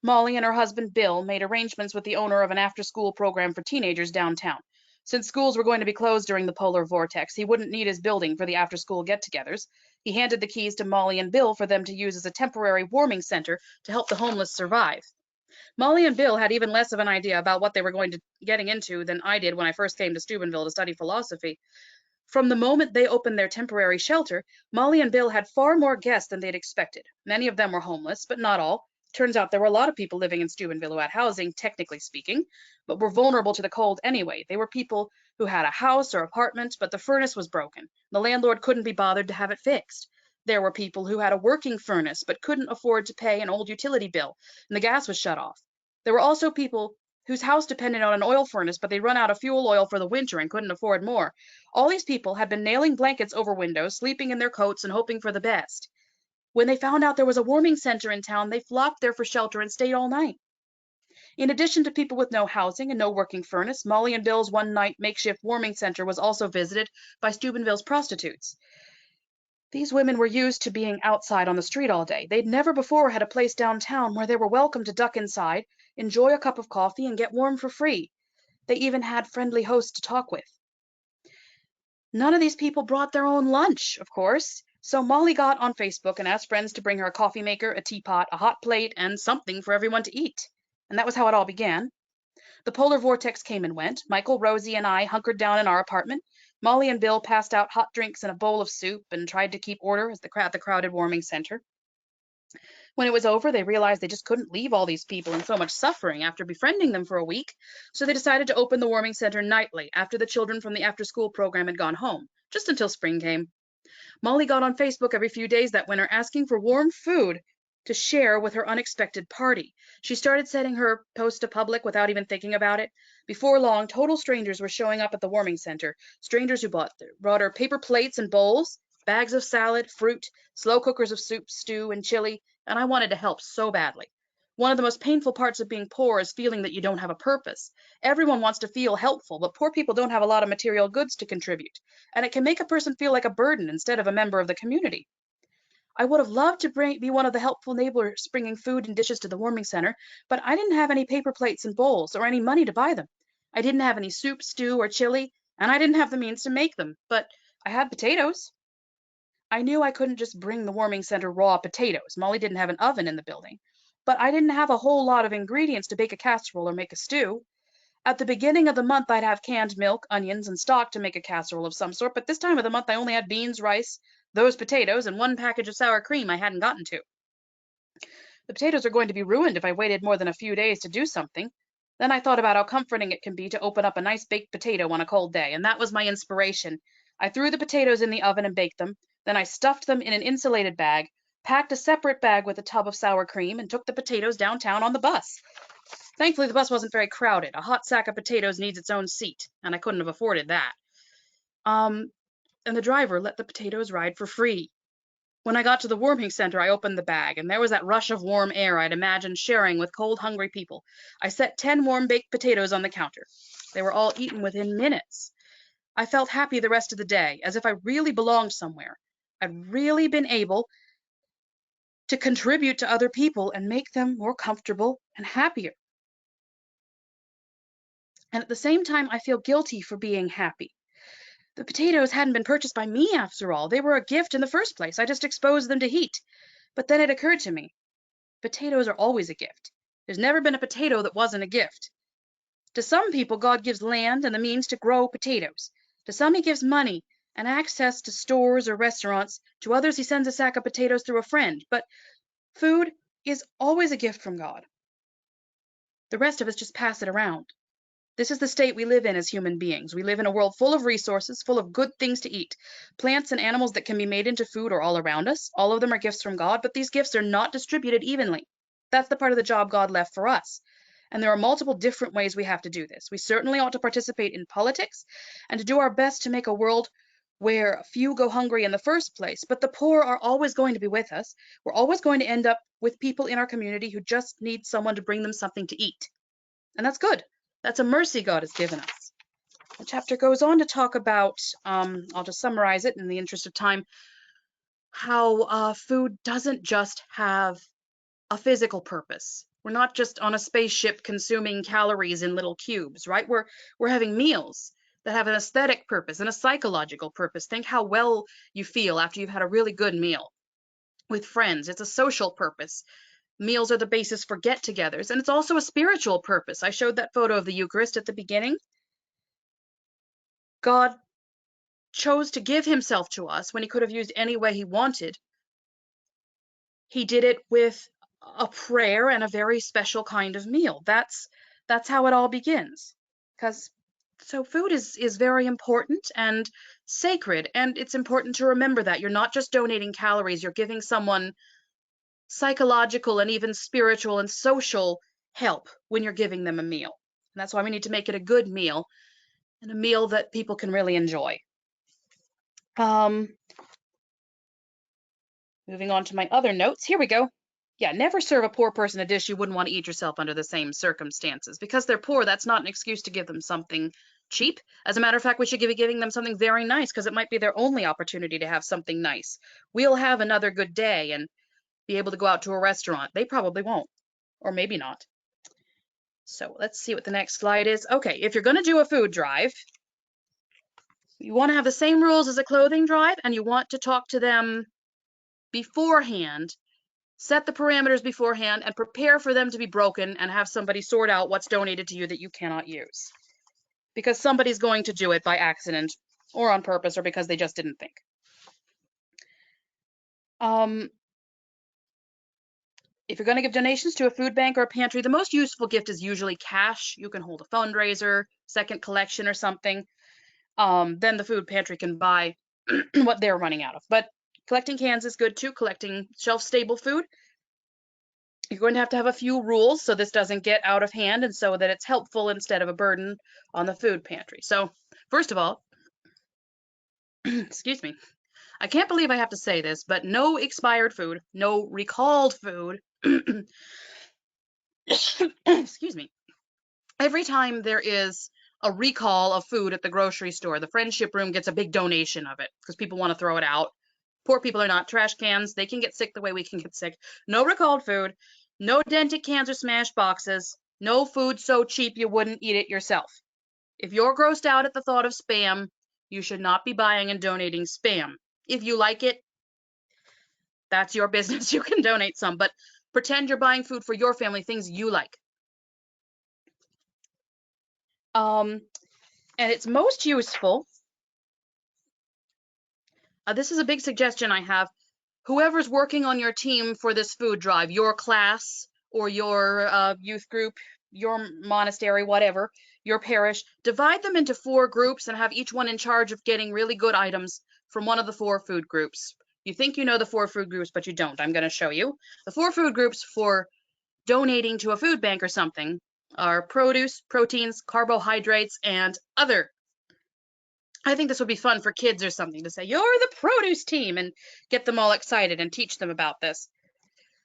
Molly and her husband Bill made arrangements with the owner of an after-school program for teenagers downtown. Since schools were going to be closed during the polar vortex, he wouldn't need his building for the after-school get-togethers. He handed the keys to Molly and Bill for them to use as a temporary warming center to help the homeless survive. Molly and Bill had even less of an idea about what they were getting into than I did when I first came to Steubenville to study philosophy. From the moment they opened their temporary shelter, Molly and Bill had far more guests than they'd expected. Many of them were homeless, but not all. Turns out there were a lot of people living in Steubenville who had housing, technically speaking, but were vulnerable to the cold anyway. They were people who had a house or apartment, but the furnace was broken. The landlord couldn't be bothered to have it fixed. There were people who had a working furnace, but couldn't afford to pay an old utility bill, and the gas was shut off. There were also people whose house depended on an oil furnace, but they'd run out of fuel oil for the winter and couldn't afford more. All these people had been nailing blankets over windows, sleeping in their coats, and hoping for the best. When they found out there was a warming center in town, they flocked there for shelter and stayed all night. In addition to people with no housing and no working furnace, Molly and Bill's one-night makeshift warming center was also visited by Steubenville's prostitutes. These women were used to being outside on the street all day. They'd never before had a place downtown where they were welcome to duck inside, enjoy a cup of coffee, and get warm for free. They even had friendly hosts to talk with. None of these people brought their own lunch, of course, so Molly got on Facebook and asked friends to bring her a coffee maker, a teapot, a hot plate, and something for everyone to eat. And that was how it all began. The polar vortex came and went. Michael, Rosie, and I hunkered down in our apartment. Molly and Bill passed out hot drinks and a bowl of soup and tried to keep order at the crowded warming center. When it was over, they realized they just couldn't leave all these people in so much suffering after befriending them for a week, so they decided to open the warming center nightly after the children from the after-school program had gone home, just until spring came. Molly got on Facebook every few days that winter asking for warm food to share with her unexpected party. She started setting her post to public without even thinking about it. Before long, total strangers were showing up at the warming center, strangers who brought her paper plates and bowls, bags of salad, fruit, slow cookers of soup, stew, and chili, and I wanted to help so badly. One of the most painful parts of being poor is feeling that you don't have a purpose. Everyone wants to feel helpful, but poor people don't have a lot of material goods to contribute, and it can make a person feel like a burden instead of a member of the community. I would have loved to be one of the helpful neighbors bringing food and dishes to the warming center, but I didn't have any paper plates and bowls or any money to buy them. I didn't have any soup, stew, or chili, and I didn't have the means to make them, but I had potatoes. I knew I couldn't just bring the warming center raw potatoes. Molly didn't have an oven in the building. But I didn't have a whole lot of ingredients to bake a casserole or make a stew. At the beginning of the month, I'd have canned milk, onions, and stock to make a casserole of some sort, but this time of the month I only had beans, rice, those potatoes, and one package of sour cream I hadn't gotten to. The potatoes are going to be ruined if I waited more than a few days to do something. Then I thought about how comforting it can be to open up a nice baked potato on a cold day, and that was my inspiration. I threw the potatoes in the oven and baked them. Then I stuffed them in an insulated bag, packed a separate bag with a tub of sour cream, and took the potatoes downtown on the bus. Thankfully, the bus wasn't very crowded. A hot sack of potatoes needs its own seat, and I couldn't have afforded that. And the driver let the potatoes ride for free. When I got to the warming center, I opened the bag, and there was that rush of warm air I'd imagined sharing with cold, hungry people. I set 10 warm baked potatoes on the counter. They were all eaten within minutes. I felt happy the rest of the day, as if I really belonged somewhere. I'd really been able to contribute to other people and make them more comfortable and happier. And at the same time, I feel guilty for being happy. The potatoes hadn't been purchased by me after all. They were a gift in the first place. I just exposed them to heat. But then it occurred to me, potatoes are always a gift. There's never been a potato that wasn't a gift. To some people, God gives land and the means to grow potatoes. To some, he gives money and access to stores or restaurants. To others, he sends a sack of potatoes through a friend. But food is always a gift from God. The rest of us just pass it around. This is the state we live in as human beings. We live in a world full of resources, full of good things to eat. Plants and animals that can be made into food are all around us. All of them are gifts from God, but these gifts are not distributed evenly. That's the part of the job God left for us. And there are multiple different ways we have to do this. We certainly ought to participate in politics and to do our best to make a world where few go hungry in the first place, but the poor are always going to be with us. We're always going to end up with people in our community who just need someone to bring them something to eat. And that's good. That's a mercy God has given us. The chapter goes on to talk about, I'll just summarize it in the interest of time, how food doesn't just have a physical purpose. We're not just on a spaceship consuming calories in little cubes, right? We're having meals that have an aesthetic purpose and a psychological purpose. Think how well you feel after you've had a really good meal with friends. It's a social purpose. Meals are the basis for get-togethers, and it's also a spiritual purpose. I showed that photo of the Eucharist at the beginning. God chose to give himself to us when he could have used any way he wanted. He did it with a prayer and a very special kind of meal. That's how it all begins. Because so food is very important and sacred, and it's important to remember that you're not just donating calories, you're giving someone psychological and even spiritual and social help when you're giving them a meal. And that's why we need to make it a good meal and a meal that people can really enjoy. Moving on to my other notes. Here we go. Yeah, never serve a poor person a dish you wouldn't want to eat yourself under the same circumstances. Because they're poor, that's not an excuse to give them something cheap. As a matter of fact, we should be giving them something very nice because it might be their only opportunity to have something nice. We'll have another good day and be able to go out to a restaurant. They probably won't, or maybe not. So let's see what the next slide is. Okay, if you're going to do a food drive, you want to have the same rules as a clothing drive, and you want to talk to them beforehand. Set the parameters beforehand and prepare for them to be broken and have somebody sort out what's donated to you that you cannot use. Because somebody's going to do it by accident or on purpose or because they just didn't think. If you're going to give donations to a food bank or a pantry, the most useful gift is usually cash. You can hold a fundraiser, second collection or something. Then the food pantry can buy what they're running out of. But collecting cans is good too, collecting shelf-stable food. You're going to have a few rules so this doesn't get out of hand and so that it's helpful instead of a burden on the food pantry. So first of all, excuse me, I can't believe I have to say this, but no expired food, no recalled food. Excuse me. Every time there is a recall of food at the grocery store, the friendship room gets a big donation of it because people want to throw it out. Poor people are not trash cans. They can get sick the way we can get sick. No recalled food, no dented cans or smashed boxes, no food so cheap you wouldn't eat it yourself. If you're grossed out at the thought of spam, you should not be buying and donating spam. If you like it, that's your business. You can donate some, but pretend you're buying food for your family, things you like. And it's most useful. This is a big suggestion I have. Whoever's working on your team for this food drive, your class or your youth group, your monastery, whatever, your parish, divide them into 4 groups and have each one in charge of getting really good items from one of the 4 food groups. You think you know the 4 food groups, but you don't. I'm going to show you. The 4 food groups for donating to a food bank or something are produce, proteins, carbohydrates, and other. I think this would be fun for kids or something to say, you're the produce team, and get them all excited and teach them about this.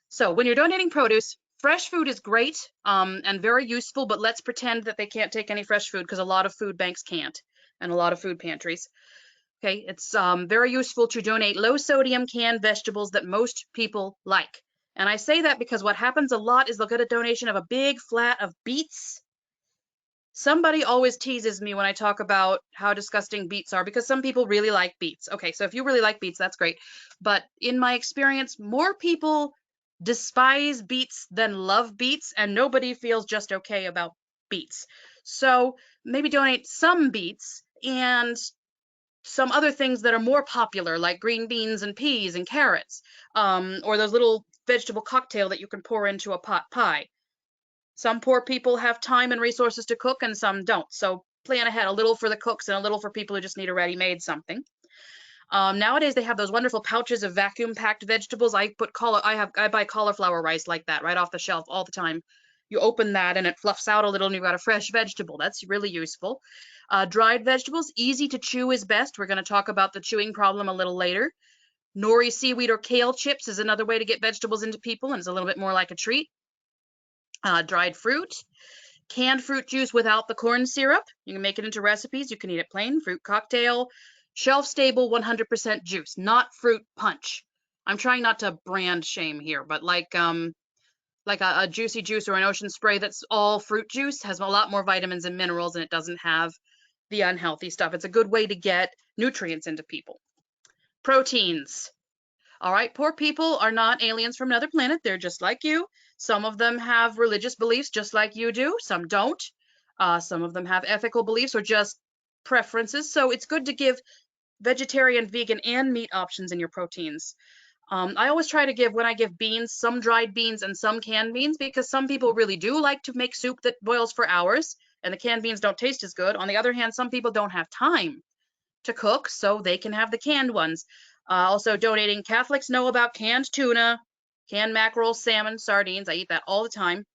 So when you're donating produce, fresh food is great and very useful, but let's pretend that they can't take any fresh food because a lot of food banks can't and a lot of food pantries. Okay, it's very useful to donate low sodium canned vegetables that most people like. And I say that because what happens a lot is they'll get a donation of a big flat of beets. Somebody always teases me when I talk about how disgusting beets are because some people really like beets. Okay, so if you really like beets, that's great. But in my experience, more people despise beets than love beets, and nobody feels just okay about beets. So maybe donate some beets and some other things that are more popular, like green beans and peas and carrots, or those little vegetable cocktail that you can pour into a pot pie. Some poor people have time and resources to cook and some don't. So plan ahead, a little for the cooks and a little for people who just need a ready-made something. Nowadays they have those wonderful pouches of vacuum-packed vegetables. I buy cauliflower rice like that right off the shelf all the time. You open that and it fluffs out a little and you've got a fresh vegetable. That's really useful. Dried vegetables, easy to chew is best. We're going to talk about the chewing problem a little later. Nori seaweed or kale chips is another way to get vegetables into people, and it's a little bit more like a treat. Dried fruit, canned fruit juice without the corn syrup. You can make it into recipes. You can eat it plain, fruit cocktail, shelf stable 100% juice, not fruit punch. I'm trying not to brand shame here, but like a juicy juice or an ocean spray that's all fruit juice has a lot more vitamins and minerals, and it doesn't have the unhealthy stuff. It's a good way to get nutrients into people. Proteins. All right, poor people are not aliens from another planet. They're just like you. Some of them have religious beliefs just like you do. Some don't. Some of them have ethical beliefs or just preferences. So it's good to give vegetarian, vegan, and meat options in your proteins. I always try to give, when I give beans, some dried beans and some canned beans, because some people really do like to make soup that boils for hours, and the canned beans don't taste as good. On the other hand, some people don't have time to cook, so they can have the canned ones. Also donating, Catholics know about canned tuna, canned mackerel, salmon, sardines. I eat that all the time.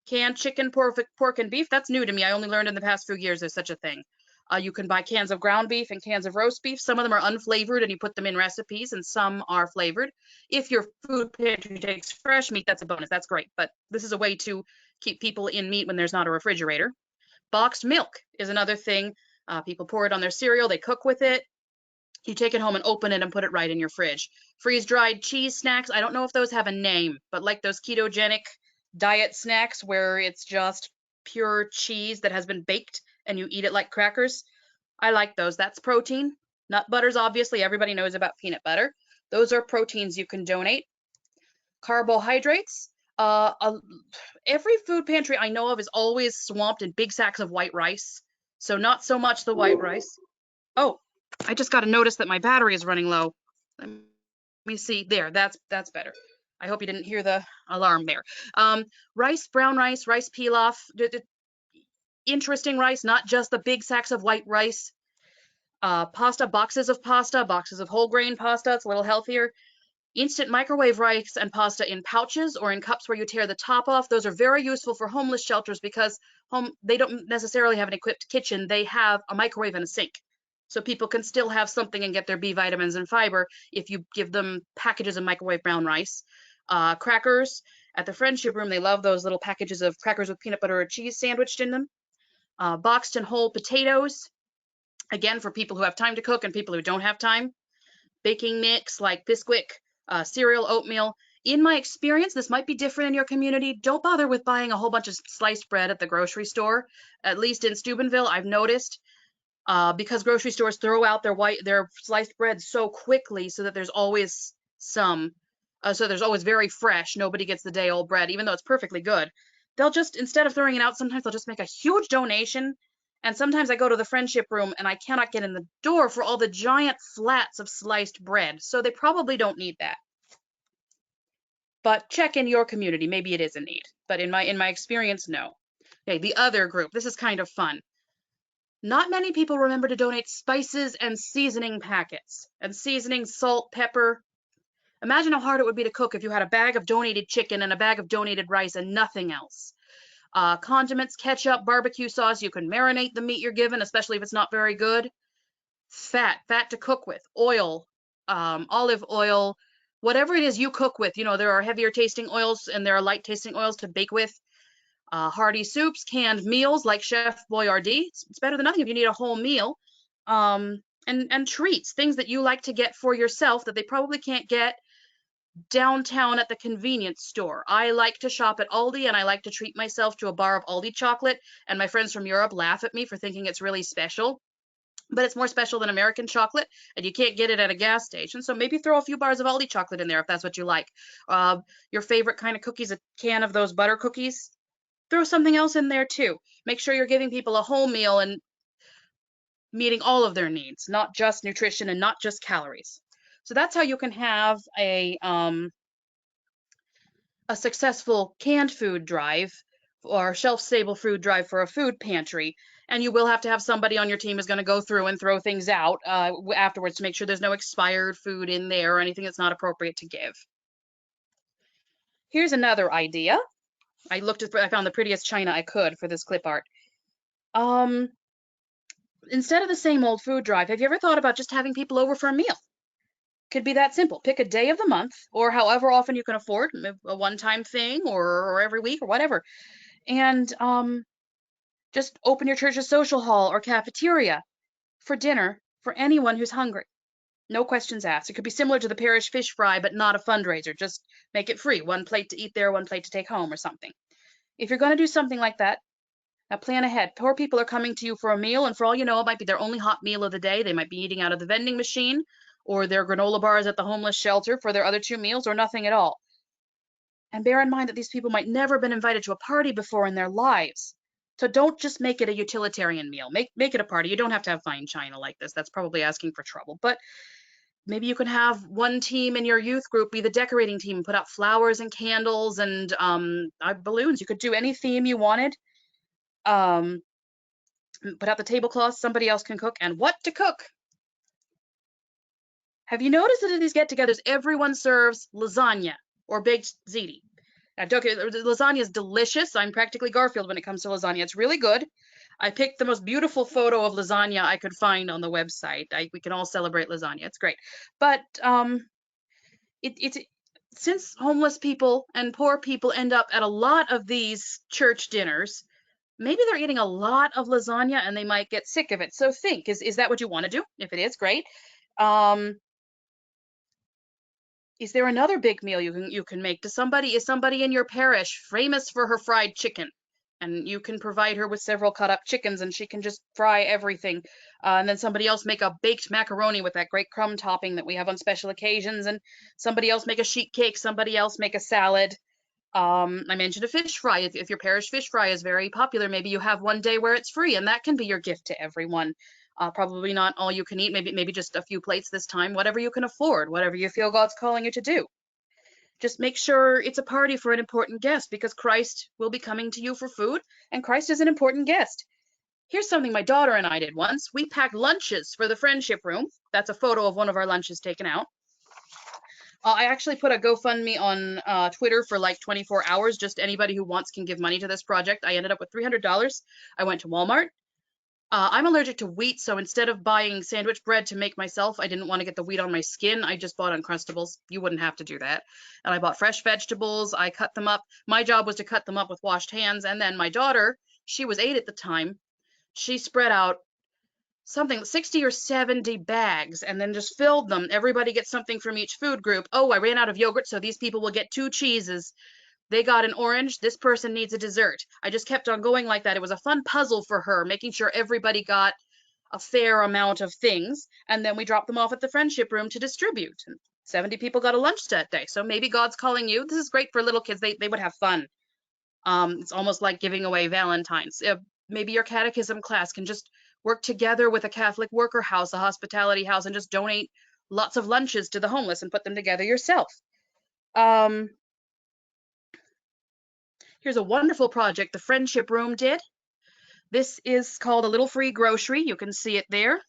Canned chicken, pork and beef. That's new to me. I only learned in the past few years there's such a thing. You can buy cans of ground beef and cans of roast beef. Some of them are unflavored and you put them in recipes, and some are flavored. If your food pantry takes fresh meat, that's a bonus. That's great. But this is a way to keep people in meat when there's not a refrigerator. Boxed milk is another thing. People pour it on their cereal. They cook with it. You take it home and open it and put it right in your fridge. Freeze-dried cheese snacks. I don't know if those have a name, but like those ketogenic diet snacks where it's just pure cheese that has been baked and you eat it like crackers. I like those. That's protein. Nut butters, obviously, everybody knows about peanut butter. Those are proteins you can donate. Carbohydrates. Every food pantry I know of is always swamped in big sacks of white rice. So not so much the white rice. Oh, I just got a notice that my battery is running low. Let me see. There, that's better. I hope you didn't hear the alarm there. Rice, brown rice, rice pilaf, interesting rice, not just the big sacks of white rice. Pasta, boxes of whole grain pasta. It's a little healthier. Instant microwave rice and pasta in pouches or in cups where you tear the top off. Those are very useful for homeless shelters because they don't necessarily have an equipped kitchen. They have a microwave and a sink. So people can still have something and get their B vitamins and fiber if you give them packages of microwave brown rice. Crackers. At the Friendship Room, they love those little packages of crackers with peanut butter or cheese sandwiched in them. Boxed and whole potatoes. Again, for people who have time to cook and people who don't have time. Baking mix like Bisquick, cereal, oatmeal. In my experience, this might be different in your community. Don't bother with buying a whole bunch of sliced bread at the grocery store. At least in Steubenville, I've noticed, because grocery stores throw out their sliced bread so quickly, so that there's always some. So there's always very fresh. Nobody gets the day old bread, even though it's perfectly good. They'll just, instead of throwing it out, sometimes they'll just make a huge donation. And sometimes I go to the Friendship Room and I cannot get in the door for all the giant flats of sliced bread. So they probably don't need that. But check in your community. Maybe it is a need. But in my experience, no. Okay, the other group. This is kind of fun. Not many people remember to donate spices and seasoning packets. And seasoning, salt, pepper. Imagine how hard it would be to cook if you had a bag of donated chicken and a bag of donated rice and nothing else. Condiments, ketchup, barbecue sauce. You can marinate the meat you're given, especially if it's not very good. Fat to cook with. Oil, olive oil, whatever it is you cook with. There are heavier tasting oils and there are light tasting oils to bake with. Hearty soups, canned meals like Chef Boyardee. It's better than nothing if you need a whole meal. And treats, things that you like to get for yourself that they probably can't get downtown at the convenience store. I like to shop at Aldi and I like to treat myself to a bar of Aldi chocolate, and my friends from Europe laugh at me for thinking it's really special, but it's more special than American chocolate and you can't get it at a gas station. So maybe throw a few bars of Aldi chocolate in there if that's what you like. Your favorite kind of cookies, a can of those butter cookies, throw something else in there too. Make sure you're giving people a whole meal and meeting all of their needs, not just nutrition and not just calories. So that's how you can have a successful canned food drive or shelf-stable food drive for a food pantry. And you will have to have somebody on your team who's going to go through and throw things out afterwards to make sure there's no expired food in there or anything that's not appropriate to give. Here's another idea. I found the prettiest china I could for this clip art. Um, Instead of the same old food drive, have you ever thought about just having people over for a meal? Could be that simple. Pick a day of the month or however often you can afford, a one-time thing or every week or whatever. And just open your church's social hall or cafeteria for dinner for anyone who's hungry. No questions asked. It could be similar to the parish fish fry, but not a fundraiser. Just make it free. One plate to eat there, one plate to take home or something. If you're going to do something like that, now plan ahead. Poor people are coming to you for a meal, and for all you know, it might be their only hot meal of the day. They might be eating out of the vending machine or their granola bars at the homeless shelter for their other two meals or nothing at all. And bear in mind that these people might never have been invited to a party before in their lives. So don't just make it a utilitarian meal. Make it a party. You don't have to have fine china like this. That's probably asking for trouble. But maybe you can have one team in your youth group be the decorating team, put out flowers and candles and balloons. You could do any theme you wanted. Um, put out the tablecloths. Somebody else can cook. And what to cook? Have you noticed that at these get-togethers, everyone serves lasagna or baked ziti? I'm joking. Lasagna is delicious. I'm practically Garfield when it comes to lasagna. It's really good. I picked the most beautiful photo of lasagna I could find on the website. We can all celebrate lasagna. It's great. But it's since homeless people and poor people end up at a lot of these church dinners, maybe they're eating a lot of lasagna and they might get sick of it. So think, is that what you want to do? If it is, great. Um, is there another big meal you can make? Is somebody in your parish famous for her fried chicken? And you can provide her with several cut up chickens and she can just fry everything. And then somebody else make a baked macaroni with that great crumb topping that we have on special occasions. And somebody else make a sheet cake. Somebody else make a salad. I mentioned a fish fry. If your parish fish fry is very popular, maybe you have one day where it's free, and that can be your gift to everyone. Probably not all you can eat, maybe just a few plates this time, whatever you can afford, whatever you feel God's calling you to do. Just make sure it's a party for an important guest because Christ will be coming to you for food, and Christ is an important guest. Here's something my daughter and I did once. We packed lunches for the friendship room. That's a photo of one of our lunches taken out. I actually put a GoFundMe on Twitter for like 24 hours. Just anybody who wants can give money to this project. I ended up with $300. I went to Walmart. I'm allergic to wheat, so instead of buying sandwich bread to make myself, I didn't want to get the wheat on my skin. I just bought Uncrustables. You wouldn't have to do that. And I bought fresh vegetables. I cut them up. My job was to cut them up with washed hands. And then my daughter, she was 8 at the time, she spread out something 60 or 70 bags and then just filled them. Everybody gets something from each food group. Oh, I ran out of yogurt, so these people will get 2 cheeses. They got an orange. This person needs a dessert. I just kept on going like that. It was a fun puzzle for her, making sure everybody got a fair amount of things. And then we dropped them off at the friendship room to distribute. And 70 people got a lunch that day. So maybe God's calling you. This is great for little kids. They would have fun. It's almost like giving away Valentine's. Maybe your catechism class can just work together with a Catholic worker house, a hospitality house, and just donate lots of lunches to the homeless and put them together yourself. Um, Here's a wonderful project the Friendship Room did. This is called a Little Free Grocery. You can see it there.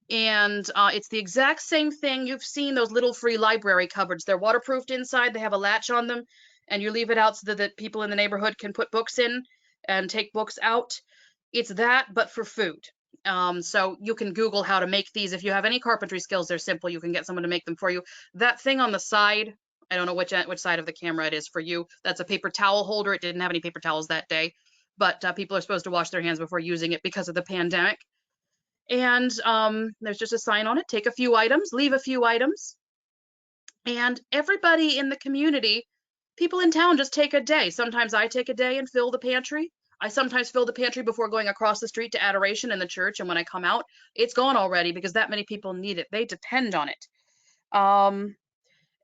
And it's the exact same thing. You've seen those little free library cupboards. They're waterproofed inside. They have a latch on them. And you leave it out so that people in the neighborhood can put books in and take books out. It's that, but for food. So you can Google how to make these. If you have any carpentry skills, they're simple. You can get someone to make them for you. That thing on the side, I don't know which side of the camera it is for you. That's a paper towel holder. It didn't have any paper towels that day, but people are supposed to wash their hands before using it because of the pandemic. And there's just a sign on it. Take a few items, leave a few items. And everybody in the community, people in town just take a day. Sometimes I take a day and fill the pantry. I sometimes fill the pantry before going across the street to adoration in the church. And when I come out, it's gone already because that many people need it. They depend on it.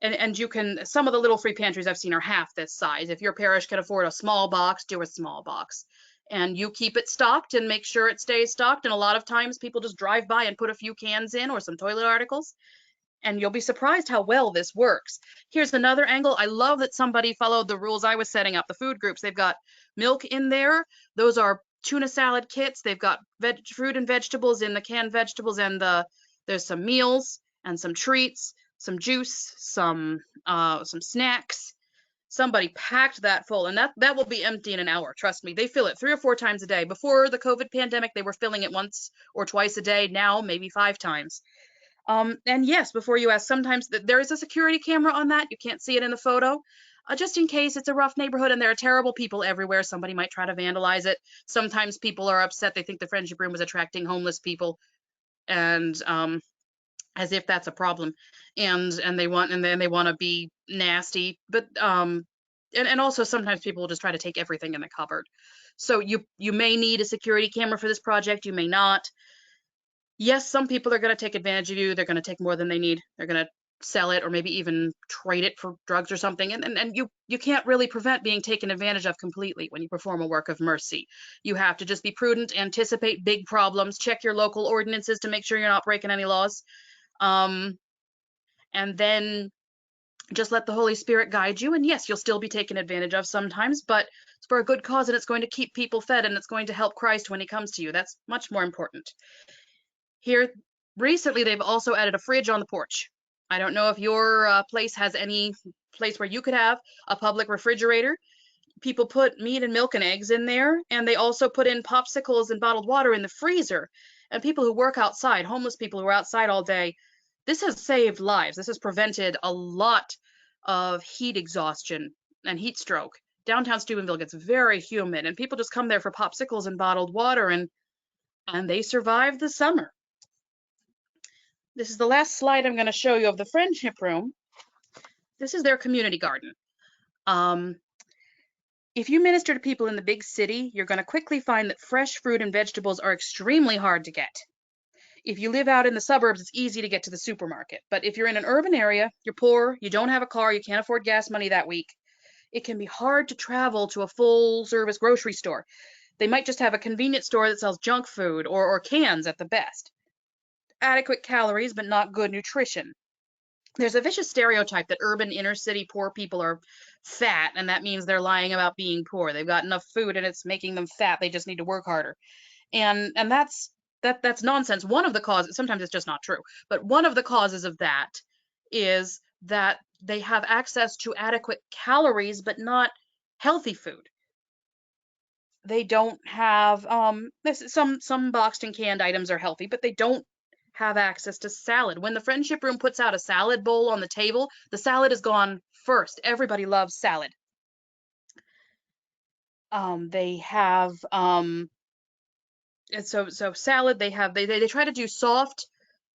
And you can, some of the little free pantries I've seen are half this size. If your parish can afford a small box, do a small box. And you keep it stocked and make sure it stays stocked. And a lot of times people just drive by and put a few cans in or some toilet articles. And you'll be surprised how well this works. Here's another angle. I love that somebody followed the rules I was setting up. The food groups, they've got milk in there. Those are tuna salad kits. They've got fruit and vegetables in the canned vegetables, and there's some meals and some treats, some juice, some snacks. Somebody packed that full, and that will be empty in an hour. Trust me, they fill it 3 or 4 times a day. Before the COVID pandemic, they were filling it once or twice a day. Now, maybe 5 times. And yes, before you ask, sometimes there is a security camera on that. You can't see it in the photo. Just in case it's a rough neighborhood and there are terrible people everywhere, somebody might try to vandalize it. Sometimes people are upset. They think the friendship room was attracting homeless people, and as if that's a problem, and then they want to be nasty. But and also sometimes people will just try to take everything in the cupboard. So you may need a security camera for this project. You may not. Yes, some people are going to take advantage of you. They're going to take more than they need. They're going to sell it or maybe even trade it for drugs or something. And you can't really prevent being taken advantage of completely when you perform a work of mercy. You have to just be prudent, anticipate big problems, check your local ordinances to make sure you're not breaking any laws. And then just let the Holy Spirit guide you. And yes, you'll still be taken advantage of sometimes, but it's for a good cause and it's going to keep people fed and it's going to help Christ when he comes to you. That's much more important. Here, recently, they've also added a fridge on the porch. I don't know if your place has any place where you could have a public refrigerator. People put meat and milk and eggs in there, and they also put in popsicles and bottled water in the freezer. And people who work outside, homeless people who are outside all day, this has saved lives. This has prevented a lot of heat exhaustion and heat stroke. Downtown Steubenville gets very humid, and people just come there for popsicles and bottled water, and they survive the summer. This is the last slide I'm going to show you of the friendship room. This is their community garden. If you minister to people in the big city, you're going to quickly find that fresh fruit and vegetables are extremely hard to get. If you live out in the suburbs, it's easy to get to the supermarket. But if you're in an urban area, you're poor, you don't have a car, you can't afford gas money that week, it can be hard to travel to a full-service grocery store. They might just have a convenience store that sells junk food or cans at the best. Adequate calories, but not good nutrition. There's a vicious stereotype that urban inner city poor people are fat, and that means they're lying about being poor. They've got enough food and it's making them fat. They just need to work harder. And that's nonsense. One of the causes, sometimes it's just not true, but one of the causes of that is that they have access to adequate calories but not healthy food. They don't have some boxed and canned items are healthy, but they don't have access to salad. When the friendship room puts out a salad bowl on the table, the salad is gone first. Everybody loves salad. They have and so salad, they try to do soft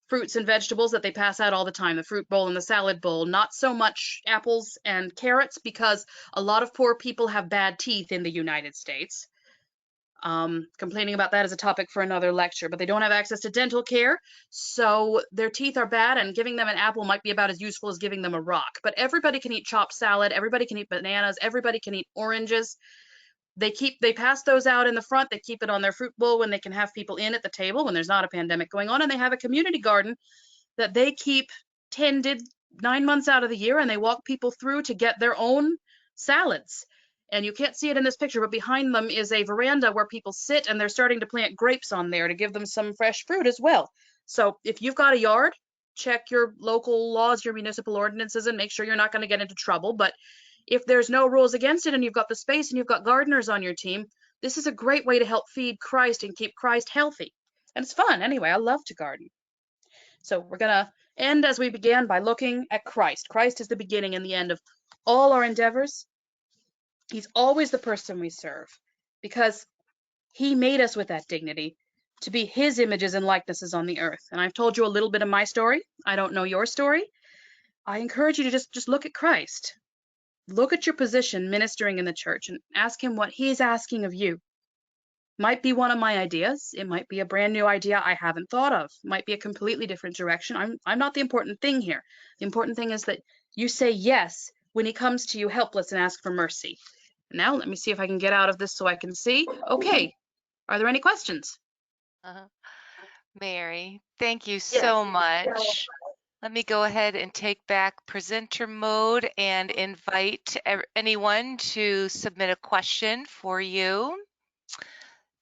fruits and vegetables that they pass out all the time, the fruit bowl and the salad bowl, not so much apples and carrots because a lot of poor people have bad teeth in the United States. Complaining about that is a topic for another lecture, but they don't have access to dental care, so their teeth are bad, and giving them an apple might be about as useful as giving them a rock. But everybody can eat chopped salad, everybody can eat bananas, everybody can eat oranges. They pass those out in the front, they keep it on their fruit bowl when they can have people in at the table when there's not a pandemic going on, and they have a community garden that they keep tended 9 months out of the year, and they walk people through to get their own salads. And you can't see it in this picture, but behind them is a veranda where people sit, and they're starting to plant grapes on there to give them some fresh fruit as well. So if you've got a yard, check your local laws, your municipal ordinances, and make sure you're not going to get into trouble. But if there's no rules against it and you've got the space and you've got gardeners on your team, this is a great way to help feed Christ and keep Christ healthy. And it's fun anyway. I love to garden. So we're going to end as we began by looking at Christ. Christ is the beginning and the end of all our endeavors. He's always the person we serve because he made us with that dignity to be his images and likenesses on the earth. And I've told you a little bit of my story. I don't know your story. I encourage you to just look at Christ. Look at your position ministering in the church and ask him what he's asking of you. Might be one of my ideas. It might be a brand new idea I haven't thought of. Might be a completely different direction. I'm not the important thing here. The important thing is that you say yes when he comes to you helpless and ask for mercy. Now let me see if I can get out of this so I can see. Okay. Are there any questions? Mary, thank you Yes. so much. Let me go ahead and take back presenter mode and invite anyone to submit a question for you.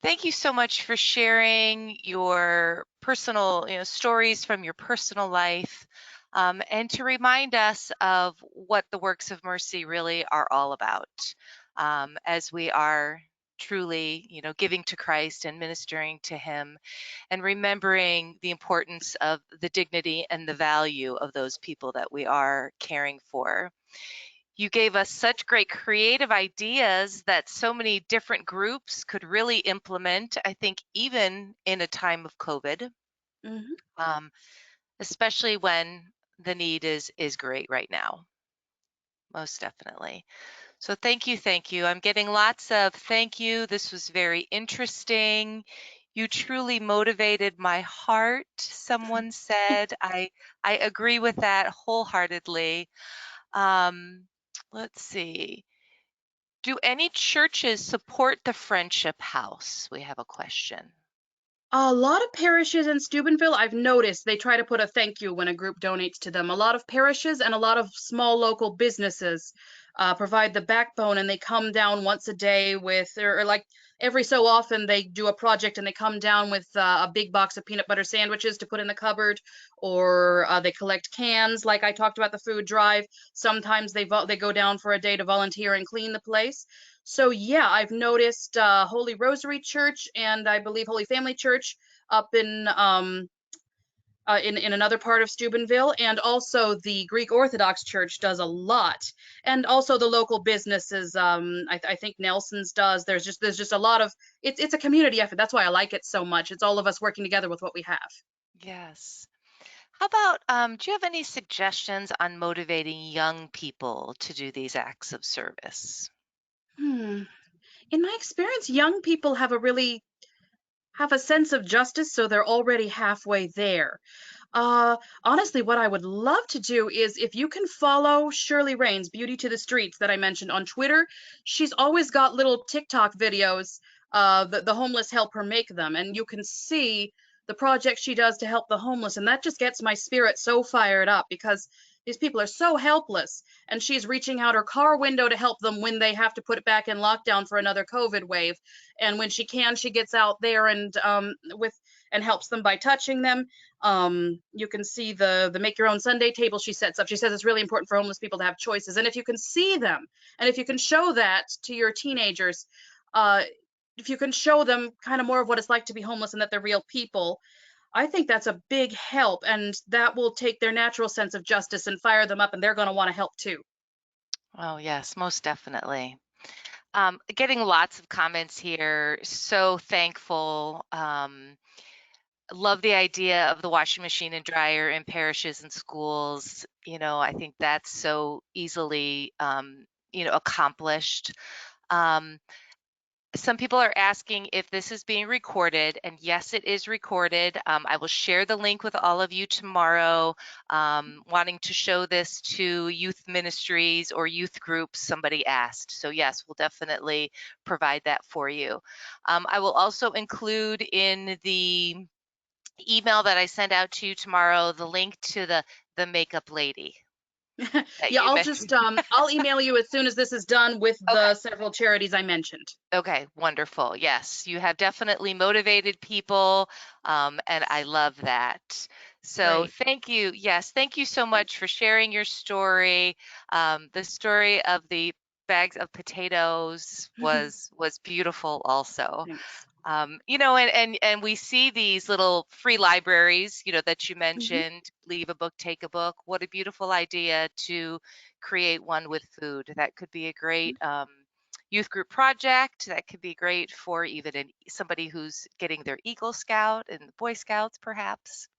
Thank you so much for sharing your personal, stories from your personal life. and to remind us of what the works of mercy really are all about, as we are truly, giving to Christ and ministering to Him, and remembering the importance of the dignity and the value of those people that we are caring for. You gave us such great creative ideas that so many different groups could really implement, I think, even in a time of COVID, Hmm. um, especially when the need is great right now. Most definitely. So thank you, thank you. I'm getting lots of thank you. This was very interesting. You truly motivated my heart, someone said. I agree with that wholeheartedly. Um, let's see. Do any churches support the Friendship House? We have a question. A lot of parishes in Steubenville, I've noticed they try to put a thank you when a group donates to them. A lot of parishes and a lot of small local businesses provide the backbone, and they come down once a day with, or like every so often, they do a project and they come down with a big box of peanut butter sandwiches to put in the cupboard, or they collect cans, like I talked about the food drive. Sometimes they go down for a day to volunteer and clean the place. So yeah, I've noticed Holy Rosary Church and I believe Holy Family Church up in another part of Steubenville, and also the Greek Orthodox Church does a lot, and also the local businesses. I think Nelson's does. There's just a lot of it's a community effort. That's why I like it so much. It's all of us working together with what we have. Yes. How about, do you have any suggestions on motivating young people to do these acts of service? Hmm. In my experience, young people have a sense of justice, so they're already halfway there. Honestly, what I would love to do is if you can follow Shirley Raines, Beauty to the Streets, that I mentioned on Twitter, she's always got little TikTok videos. The homeless help her make them, and you can see the project she does to help the homeless, and that just gets my spirit so fired up because these people are so helpless, and she's reaching out her car window to help them when they have to put it back in lockdown for another COVID wave, and when she can, she gets out there and and helps them by touching them. You can see the make your own Sunday table she sets up. She says it's really important for homeless people to have choices, and if you can see them, and if you can show that to your teenagers, uh, if you can show them kind of more of what it's like to be homeless and that they're real people, I think that's a big help, and that will take their natural sense of justice and fire them up, and they're going to want to help too. Oh, yes, most definitely. Getting lots of comments here. So thankful. Love the idea of the washing machine and dryer in parishes and schools. I think that's so easily, accomplished. Um, some people are asking if this is being recorded, and yes, it is recorded. I will share the link with all of you tomorrow. Wanting to show this to youth ministries or youth groups, somebody asked. So yes, we'll definitely provide that for you. I will also include in the email that I send out to you tomorrow the link to the makeup lady that Yeah, you mentioned. I'll email you as soon as this is done with Okay. the several charities I mentioned. Okay, wonderful. Yes, you have definitely motivated people, and I love that. So Great. thank you. Yes, thank you so much for sharing your story. The story of the bags of potatoes was beautiful also. Thanks. And we see these little free libraries, that you Hmm. mentioned, leave a book, take a book. What a beautiful idea to create one with food. That could be a great youth group project. That could be great for even somebody who's getting their Eagle Scout and Boy Scouts, perhaps.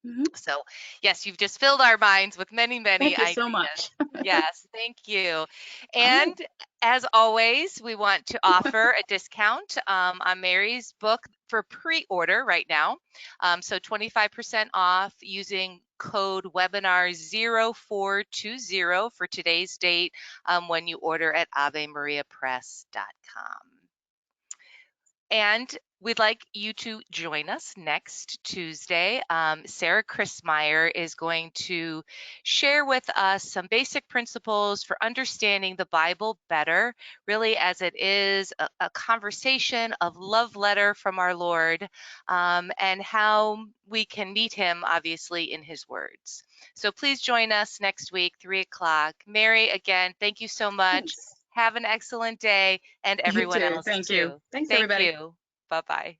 Hmm. So, yes, you've just filled our minds with many, many Thank you ideas. so much. Yes, thank you. All right. And as always, we want to offer a discount on Mary's book for pre-order right now. So 25% off using code webinar0420 for today's date when you order at AveMariaPress.com. And We'd like you to join us next Tuesday. Sarah Christmeyer is going to share with us some basic principles for understanding the Bible better, really as it is a conversation of love letter from our Lord, and how we can meet him, obviously, in his words. So please join us next week, 3 o'clock. Mary, again, thank you so much. Thanks. Have an excellent day, and You everyone too. else Thank you. too. Thanks, Thank everybody. you. Bye-bye.